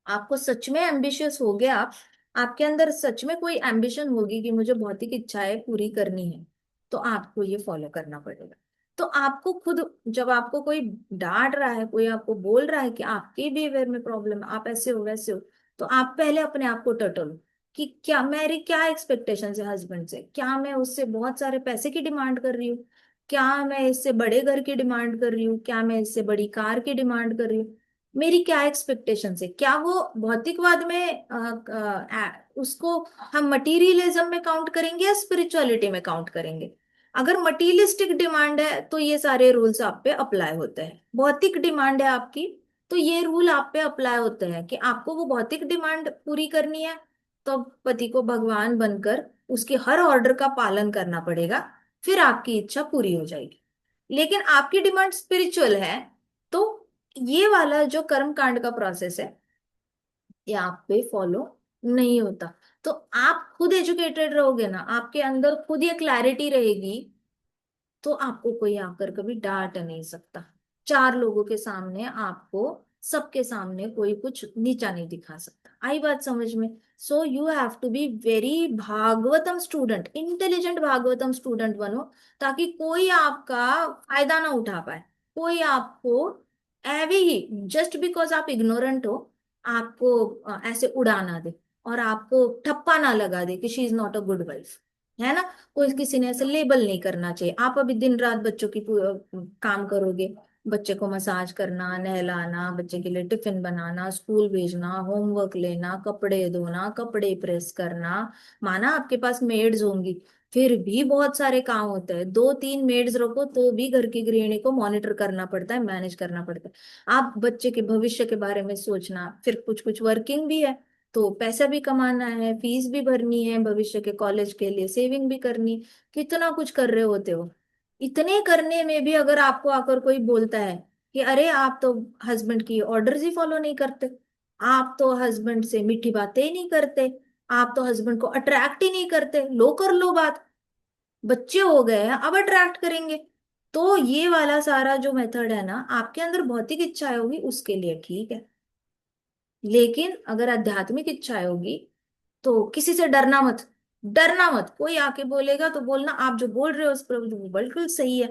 आपको सच में एम्बिशियस हो गया, आप आपके अंदर सच में कोई एम्बिशन होगी कि मुझे भौतिक इच्छाएं पूरी करनी है, तो आपको ये फॉलो करना पड़ेगा। तो आपको खुद, जब आपको कोई डांट रहा है, कोई आपको बोल रहा है कि आपके बिहेवियर में प्रॉब्लम है, आप ऐसे हो वैसे हो, तो आप पहले अपने आप को टटोलो कि क्या मेरी क्या एक्सपेक्टेशन है हस्बैंड से। क्या मैं उससे बहुत सारे पैसे की डिमांड कर रही हूँ? क्या मैं इससे बड़े घर की डिमांड कर रही हूँ? क्या मैं इससे बड़ी कार की डिमांड कर रही हूँ? मेरी क्या एक्सपेक्टेशन है? क्या वो भौतिकवाद में उसको हम मटीरियलिज्म में काउंट करेंगे या स्पिरिचुअलिटी में काउंट करेंगे? अगर मटीरियलिस्टिक डिमांड है तो ये सारे रूल्स आप पे अप्लाई होते हैं। भौतिक डिमांड है आपकी, तो ये रूल आप पे अप्लाई होते हैं कि आपको वो भौतिक डिमांड पूरी करनी है, तो पति को भगवान बनकर उसके हर ऑर्डर का पालन करना पड़ेगा, फिर आपकी इच्छा पूरी हो जाएगी। लेकिन आपकी डिमांड स्पिरिचुअल है, तो ये वाला जो कर्म कांड का प्रोसेस है ये आप पे फॉलो नहीं होता। तो आप खुद एजुकेटेड रहोगे ना, आपके अंदर खुद ये क्लैरिटी रहेगी, तो आपको कोई आकर कभी डांट नहीं सकता। चार लोगों के सामने आपको, सबके सामने कोई कुछ नीचा नहीं दिखा सकता। आई बात समझ में? So you have to be very Bhagavatam student, intelligent Bhagavatam student बनो, ताकि कोई आपका फायदा ना उठा पाए। कोई आपको ऐवे ही जस्ट बिकॉज आप इग्नोरेंट हो, आपको ऐसे उड़ा ना दे और आपको ठप्पा ना लगा दे कि she is not a good wife, है ना। कोई किसी ने ऐसे लेबल नहीं करना चाहिए। आप अभी दिन रात बच्चों की काम करोगे, बच्चे को मसाज करना, नहलाना, बच्चे के लिए टिफिन बनाना, स्कूल भेजना, होमवर्क लेना, कपड़े धोना, कपड़े प्रेस करना। माना आपके पास मेड्स होंगी, फिर भी बहुत सारे काम होते हैं। दो तीन मेड्स रखो तो भी घर की गृहिणी को मॉनिटर करना पड़ता है, मैनेज करना पड़ता है। आप बच्चे के भविष्य के बारे में सोचना, फिर कुछ कुछ वर्किंग भी है, तो पैसा भी कमाना है, फीस भी भरनी है, भविष्य के कॉलेज के लिए सेविंग भी करनी। कितना कुछ कर रहे होते हो। इतने करने में भी अगर आपको आकर कोई बोलता है कि अरे आप तो हस्बैंड की ऑर्डर्स ही फॉलो नहीं करते, आप तो हस्बैंड से मीठी बातें ही नहीं करते, आप तो हस्बैंड को अट्रैक्ट ही नहीं करते, लो कर लो बात, बच्चे हो गए हैं अब अट्रैक्ट करेंगे। तो ये वाला सारा जो मेथड है ना, आपके अंदर भौतिक इच्छाएं होगी उसके लिए ठीक है, लेकिन अगर आध्यात्मिक इच्छाएं होगी तो किसी से डरना मत। डरना मत, कोई आके बोलेगा तो बोलना आप जो बोल रहे हो उस पर वो बिल्कुल सही है,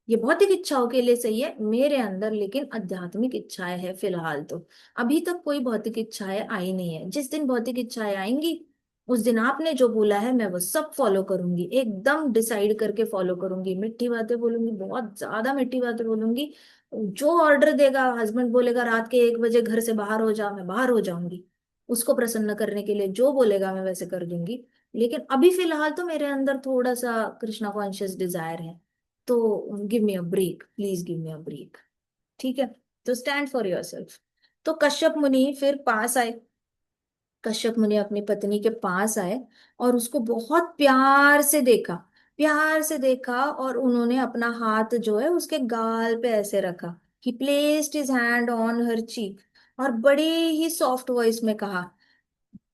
ये भौतिक इच्छाओं के लिए सही है, मेरे अंदर लेकिन आध्यात्मिक इच्छाएं है फिलहाल तो। अभी तक कोई भौतिक इच्छाएं आई नहीं है। जिस दिन भौतिक इच्छाएं आएंगी उस दिन आपने जो बोला है मैं वो सब फॉलो करूंगी, एकदम डिसाइड करके फॉलो करूंगी। मीठी बातें बोलूंगी, बहुत ज्यादा मीठी बातें बोलूंगी। जो ऑर्डर देगा, हस्बैंड बोलेगा रात के 1 बजे घर से बाहर हो जा, मैं बाहर हो जाऊंगी। उसको प्रसन्न करने के लिए जो बोलेगा मैं वैसे कर दूंगी। लेकिन अभी फिलहाल तो मेरे अंदर थोड़ा सा कृष्णा कॉन्शियस डिजायर है, तो give me a break, please give me a break. ठीक है, तो स्टैंड फॉर योर सेल्फ। तो कश्यप मुनि फिर पास आए। कश्यप मुनि अपनी पत्नी के पास आए और उसको बहुत प्यार से देखा, प्यार से देखा, और उन्होंने अपना हाथ जो है उसके गाल पे ऐसे रखा। He placed his hand on her cheek, और बड़े ही सॉफ्ट वॉइस में कहा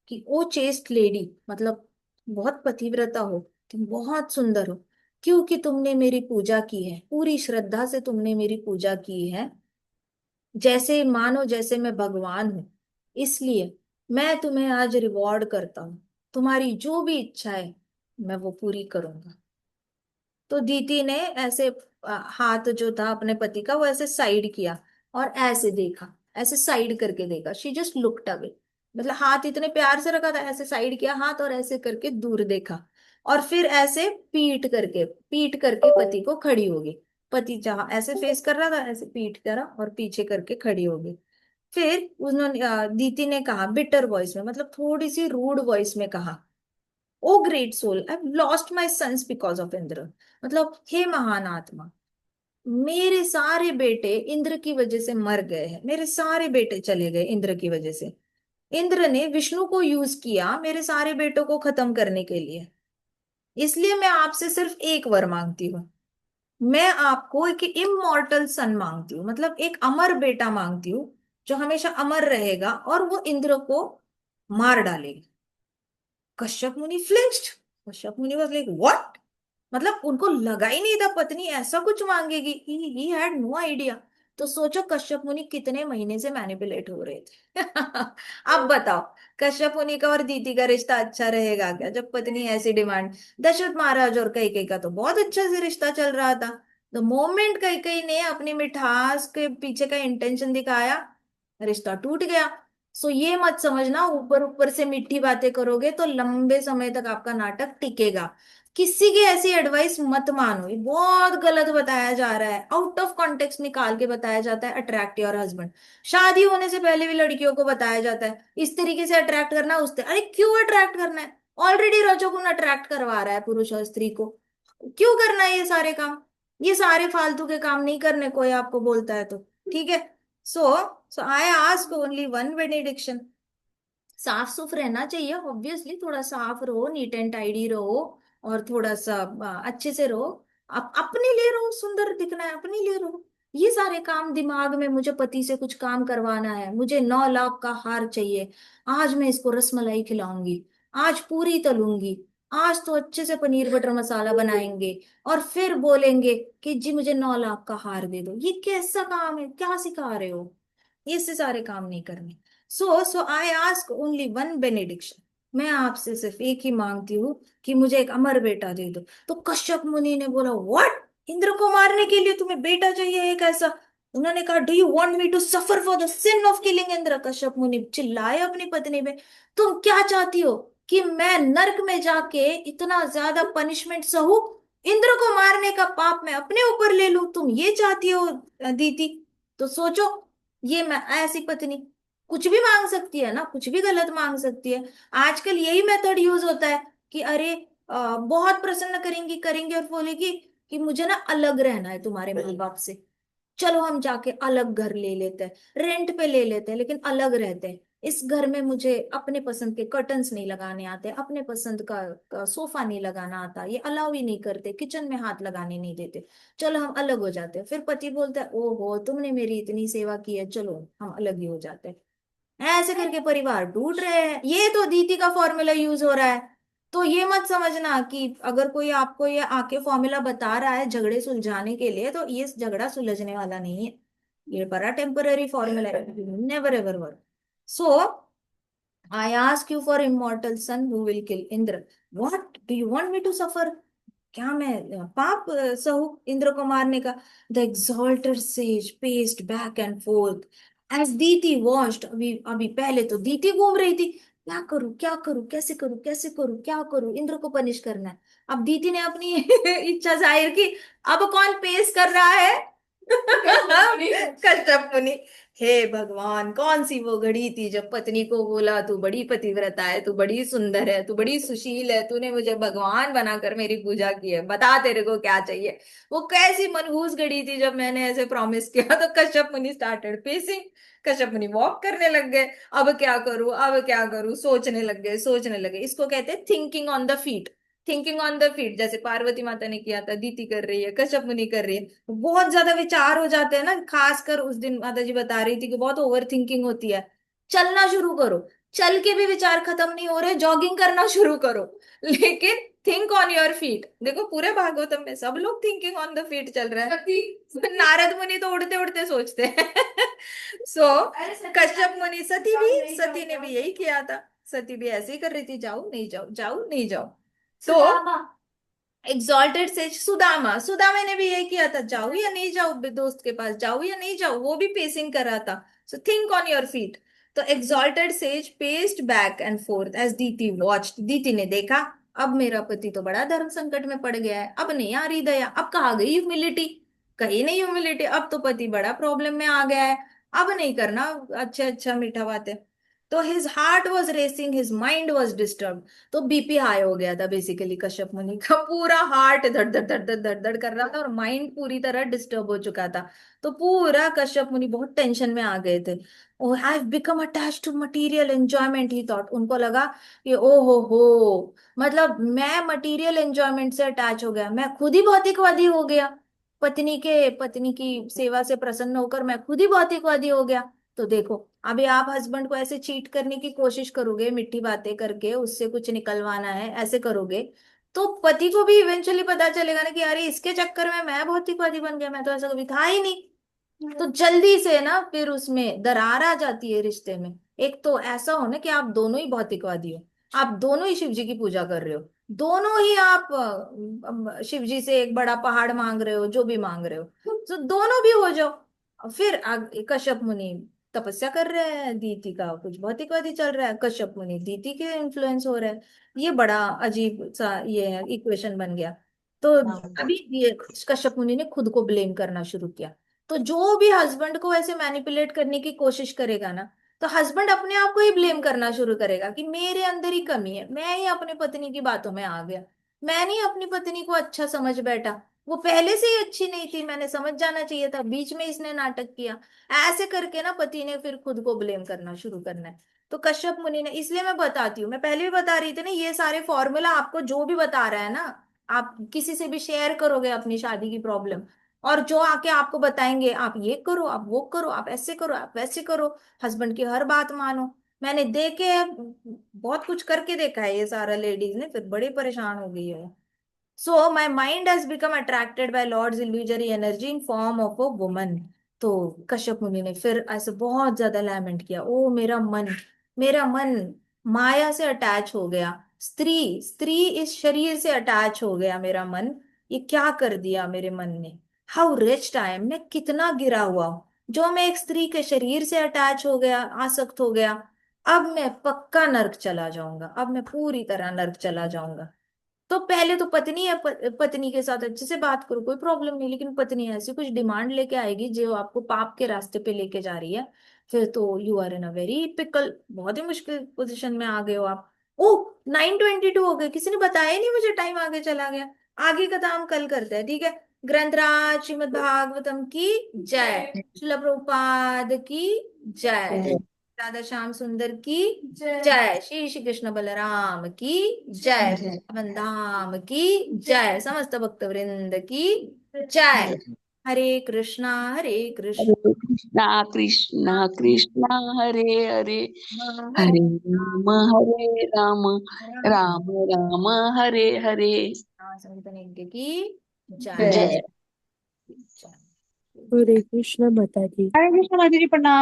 कि ओ चेस्ट लेडी, मतलब बहुत पतिव्रता हो, तुम बहुत सुंदर हो, क्योंकि तुमने मेरी पूजा की है, पूरी श्रद्धा से तुमने मेरी पूजा की है, जैसे मानो जैसे मैं भगवान हूं। इसलिए मैं तुम्हें आज रिवॉर्ड करता हूँ, तुम्हारी जो भी इच्छा है मैं वो पूरी करूंगा। तो दीति ने ऐसे हाथ जो था अपने पति का वो ऐसे साइड किया और ऐसे देखा, ऐसे साइड करके देखा। शी जस्ट लुक्ड अवे, मतलब हाथ इतने प्यार से रखा था, ऐसे साइड किया हाथ और ऐसे करके दूर देखा, और फिर ऐसे पीट करके पति को खड़ी हो गई। पति जहां ऐसे फेस कर रहा था ऐसे पीट करा और पीछे करके खड़ी हो गई। फिर उन्होंने दीति ने कहा बिटर वॉइस में, मतलब थोड़ी सी रूड वॉइस में कहा, O great soul, I have lost my sons because of Indra. मतलब हे महान आत्मा, मेरे सारे बेटे इंद्र की वजह से मर गए हैं, मेरे सारे बेटे चले गए इंद्र की वजह से। इंद्र ने विष्णु को यूज किया मेरे सारे बेटों को खत्म करने के लिए। इसलिए मैं आपसे सिर्फ एक वर मांगती हूँ। मैं आपको एक इमॉर्टल सन मांगती हूँ, मतलब एक अमर बेटा मांगती हूँ, जो हमेशा अमर रहेगा और वो इंद्र को मार डालेगा। कश्यप मुनि फ्लिंच्ड। कश्यप मुनि वाज लाइक व्हाट, मतलब उनको लगा ही नहीं था पत्नी ऐसा कुछ मांगेगी, ही हैड नो आइडिया। तो सोचो कश्यप मुनि कितने महीने से मैनिपुलेट हो रहे थे। अब बताओ, कश्यप मुनि का और दीति का रिश्ता अच्छा रहेगा क्या जब पत्नी ऐसी डिमांड। दशरथ महाराज और कैकेयी का तो बहुत अच्छा से रिश्ता चल रहा था। द मोमेंट कैकेयी ने अपनी मिठास के पीछे का इंटेंशन दिखाया, रिश्ता टूट गया। सो ये मत समझना ऊपर ऊपर से मीठी बातें करोगे तो लंबे समय तक आपका नाटक टिकेगा। किसी की ऐसी एडवाइस मत मानो, ये बहुत गलत बताया जा रहा है, आउट ऑफ कॉन्टेक्स्ट निकाल के बताया जाता है अट्रैक्ट योर हस्बैंड। शादी होने से पहले भी लड़कियों को बताया जाता है इस तरीके से अट्रैक्ट करना अरे क्यों अट्रैक्ट करना है, ऑलरेडी रजोगुण अट्रैक्ट करवा रहा है पुरुष और स्त्री को, क्यों करना है ये सारे काम। ये सारे फालतू के काम नहीं करने, कोई आपको बोलता है तो ठीक है। So so I ask only one benediction. साफ सुफ रहना चाहिए ऑब्वियसली, थोड़ा साफ रहो, नीट एंड टाइडी रहो, और थोड़ा सा अच्छे से रहो। अपने लिए रहो, सुंदर दिखना है अपने लिए रहो। ये सारे काम दिमाग में, मुझे पति से कुछ काम करवाना है, मुझे 9 लाख का हार चाहिए, आज मैं इसको रसमलाई खिलाऊंगी, आज पूरी तलूंगी, आज तो अच्छे से पनीर बटर मसाला बनाएंगे, और फिर बोलेंगे कि जी मुझे 9 लाख का हार दे दो। ये कैसा काम है, क्या सिखा रहे हो। ये से सारे काम नहीं करने। So I ask only one benediction. मैं आपसे सिर्फ एक ही मांगती हूँ कि मुझे एक अमर बेटा दे दो। तो कश्यप मुनि ने बोला व्हाट, इंद्र को मारने के लिए तुम्हें बेटा चाहिए एक ऐसा। उन्होंने कहा do you want me to suffer for the sin of killing Indra. Kashyapa Muni चिल्लाए अपनी पत्नी पे, तुम क्या चाहती हो कि मैं नर्क में जाके इतना ज्यादा पनिशमेंट सहूं, इंद्र को मारने का पाप मैं अपने ऊपर ले लूं, तुम ये चाहती हो दीति। तो सोचो, ये मैं ऐसी पत्नी कुछ भी मांग सकती है ना, कुछ भी गलत मांग सकती है। आजकल यही मेथड यूज होता है कि अरे बहुत प्रसन्न करेंगी करेंगे और बोलेगी कि मुझे ना अलग रहना है तुम्हारे माँ बाप से, चलो हम जाके अलग घर ले लेते हैं, रेंट पे ले लेते हैं लेकिन अलग रहते हैं। इस घर में मुझे अपने पसंद के कर्टन्स नहीं लगाने आते, अपने पसंद का सोफा नहीं लगाना आता, ये अलाउ ही नहीं करते, किचन में हाथ लगाने नहीं देते, चलो हम अलग हो जाते हैं। फिर पति बोलता है ओहो तुमने मेरी इतनी सेवा की है, चलो हम अलग ही हो जाते हैं। ऐसे करके परिवार टूट रहे हैं, ये तो दीदी का फॉर्मूला यूज हो रहा है। तो ये मत समझना कि अगर कोई आपको ये आके फॉर्मूला बता रहा है झगड़े सुलझाने के लिए तो ये झगड़ा सुलझने वाला नहीं है, ये बड़ा टेम्पररी फॉर्मूला है, never ever work. So I ask you for immortal son who will kill Indra, what do you want me to suffer, क्या मैं पाप सहू इंद्र को मारने का। The exalted sage paced back and forth as Diti watched. अभी अभी पहले तो दीति घूम रही थी, क्या करूं क्या करूं, कैसे करूं कैसे करूं, क्या करूं, इंद्र को पनिश करना है। अब दीति ने अपनी इच्छा जाहिर की, अब कौन पेश कर रहा है। कश्यप मुनि। हे भगवान, कौन सी वो घड़ी थी जब पत्नी को बोला तू बड़ी पतिव्रता है, तू बड़ी सुंदर है, तू बड़ी सुशील है, तूने मुझे भगवान बनाकर मेरी पूजा की है, बता तेरे को क्या चाहिए। वो कैसी मनहूस घड़ी थी जब मैंने ऐसे प्रॉमिस किया। तो कश्यप मुनि स्टार्टेड पेसिंग। कश्यप मुनि वॉक करने लग गए, अब क्या करूं अब क्या करूं, सोचने लग गए सोचने लगे। इसको कहते हैं thinking on the feet. Thinking on the feet, जैसे पार्वती माता ने किया था, दीति कर रही है, कश्यप मुनि कर रही है। बहुत ज्यादा विचार हो जाते हैं ना, खासकर उस दिन माता जी बता रही थी कि बहुत ओवर थिंकिंग होती है। चलना शुरू करो, चल के भी विचार खत्म नहीं हो रहे, जॉगिंग करना शुरू करो, लेकिन थिंक ऑन योर फीट। देखो पूरे भागवतम में सब लोग थिंकिंग ऑन द फीट चल रहे हैं। नारद मुनि तो उड़ते उड़ते सोचते हैं। सो कश्यप मुनि, सती ने भी यही किया था, सती भी ऐसे ही कर रही थी, जाओ नहीं जाओ जाओ नहीं जाओ। तो एग्जॉल्टेड सेज सुदामा, सुदामा ने भी यही किया था, जाओ या नहीं जाओ, दोस्त के पास जाओ या नहीं जाओ, वो भी पेसिंग कर रहा था। So think on your feet. तो exalted sage paced back and forth as Diti watched. Diti ने देखा अब मेरा पति तो बड़ा धर्म संकट में पड़ गया है, अब नहीं आ रही दया, अब कहाँ गई ह्यूमिलिटी, कहीं नहीं ह्यूमिलिटी, अब तो पति बड़ा प्रॉब्लम में आ गया है। अब नहीं करना अच्छा अच्छा मीठा बातें। तो his heart was racing, his mind was disturb. तो बीपी हाई हो गया था बेसिकली कश्यप मुनि का, पूरा हार्ट धड़ धड़ धड़ धड़ धड़ धड़ कर रहा था और माइंड पूरी तरह डिस्टर्ब हो चुका था। तो पूरा कश्यप मुनि बहुत टेंशन में आ गए थे। Oh have become attached to material enjoyment, he thought. उनको लगा कि ओ हो, मतलब मैं मटीरियल एंजॉयमेंट से अटैच हो गया, मैं खुद ही भौतिकवादी हो गया। पत्नी की सेवा से प्रसन्न होकर मैं खुद ही भौतिकवादी हो गया। तो देखो, अभी आप हस्बैंड को ऐसे चीट करने की कोशिश करोगे, मीठी बातें करके उससे कुछ निकलवाना है, ऐसे करोगे, तो पति को भी इवेंचुअली पता चलेगा ना कि अरे इसके चक्कर में मैं भौतिकवादी बन गया, मैं तो ऐसा कभी था ही नहीं। तो जल्दी से ना फिर उसमें दरार आ जाती है रिश्ते में। एक तो ऐसा हो ना कि आप दोनों ही भौतिकवादी हो, आप दोनों ही शिव जी की पूजा कर रहे हो, दोनों ही आप शिव जी से एक बड़ा पहाड़ मांग रहे हो, जो भी मांग रहे हो, तो दोनों भी हो जाओ। फिर कश्यप मुनि तपस्या कर रहे हैं, दीति का कुछ भौतिकवादी चल रहा है, कश्यप मुनि दीति के इन्फ्लुएंस हो रहा है। ये बड़ा अजीब सा ये इक्वेशन बन गया। तो अभी ये कश्यप मुनि ने खुद को ब्लेम करना शुरू किया। तो जो भी हस्बैंड को ऐसे मैनिपुलेट करने की कोशिश करेगा ना, तो हस्बैंड अपने आप को ही ब्लेम करना शुरू करेगा कि मेरे अंदर ही कमी है, मैं ही अपनी पत्नी की बातों में आ गया, मैंने ही अपनी पत्नी को अच्छा समझ बैठा, वो पहले से ही अच्छी नहीं थी, मैंने समझ जाना चाहिए था, बीच में इसने नाटक किया। ऐसे करके ना पति ने फिर खुद को ब्लेम करना शुरू करना है। तो कश्यप मुनि ने, इसलिए मैं बताती हूँ, मैं पहले भी बता रही थी ना, ये सारे फॉर्मूला आपको जो भी बता रहा है ना, आप किसी से भी शेयर करोगे अपनी शादी की प्रॉब्लम, और जो आके आपको बताएंगे आप ये करो, आप वो करो, आप ऐसे करो, आप वैसे करो, हस्बैंड की हर बात मानो, मैंने देखे बहुत कुछ करके देखा है ये सारा, लेडीज ने फिर बड़ी परेशान हो गई है। So my mind has become attracted by lord's illusory energy in form of a woman. तो कश्यप मुनि ने फिर ऐसे बहुत ज्यादा लैमेंट किया, ओ मेरा मन माया से अटैच हो गया, स्त्री स्त्री इस शरीर से अटैच हो गया मेरा मन, ये क्या कर दिया मेरे मन ने। हाउ रिच्ड आई एम, मैं कितना गिरा हुआ हूं, जो मैं एक स्त्री के शरीर से अटैच हो गया, आसक्त हो गया। अब मैं पक्का नर्क चला जाऊंगा, अब मैं पूरी तरह नर्क चला जाऊंगा। तो पहले तो पत्नी है, पत्नी के साथ अच्छे से बात करो, कोई प्रॉब्लम नहीं, लेकिन पत्नी ऐसी कुछ डिमांड लेके आएगी जो आपको पाप के रास्ते पे लेके जा रही है, फिर तो you are in a very pickle, बहुत ही मुश्किल पोजीशन में आ गए हो आप। ओ 9:22 हो गए, किसी ने बताया ही नहीं मुझे, टाइम आगे चला गया। आगे का काम कल करते हैं, ठीक है। ग्रंथराज श्रीमद् भागवतम की जय, श्रील प्रभुपाद की जय, राधा श्याम सुंदर की जय, श्री श्री कृष्ण बलराम की जय, वृंदावन धाम की जय, समस्त भक्त वृंद की जय। हरे कृष्णा हरे कृष्ण, हरे कृष्णा कृष्णा कृष्णा हरे हरे, हरे हरे हरे राम राम राम हरे हरे। संगीतन यज्ञ की जय। जय। जय। हरे कृष्ण माता जी। हरे कृष्णा माता जी, प्रणाम।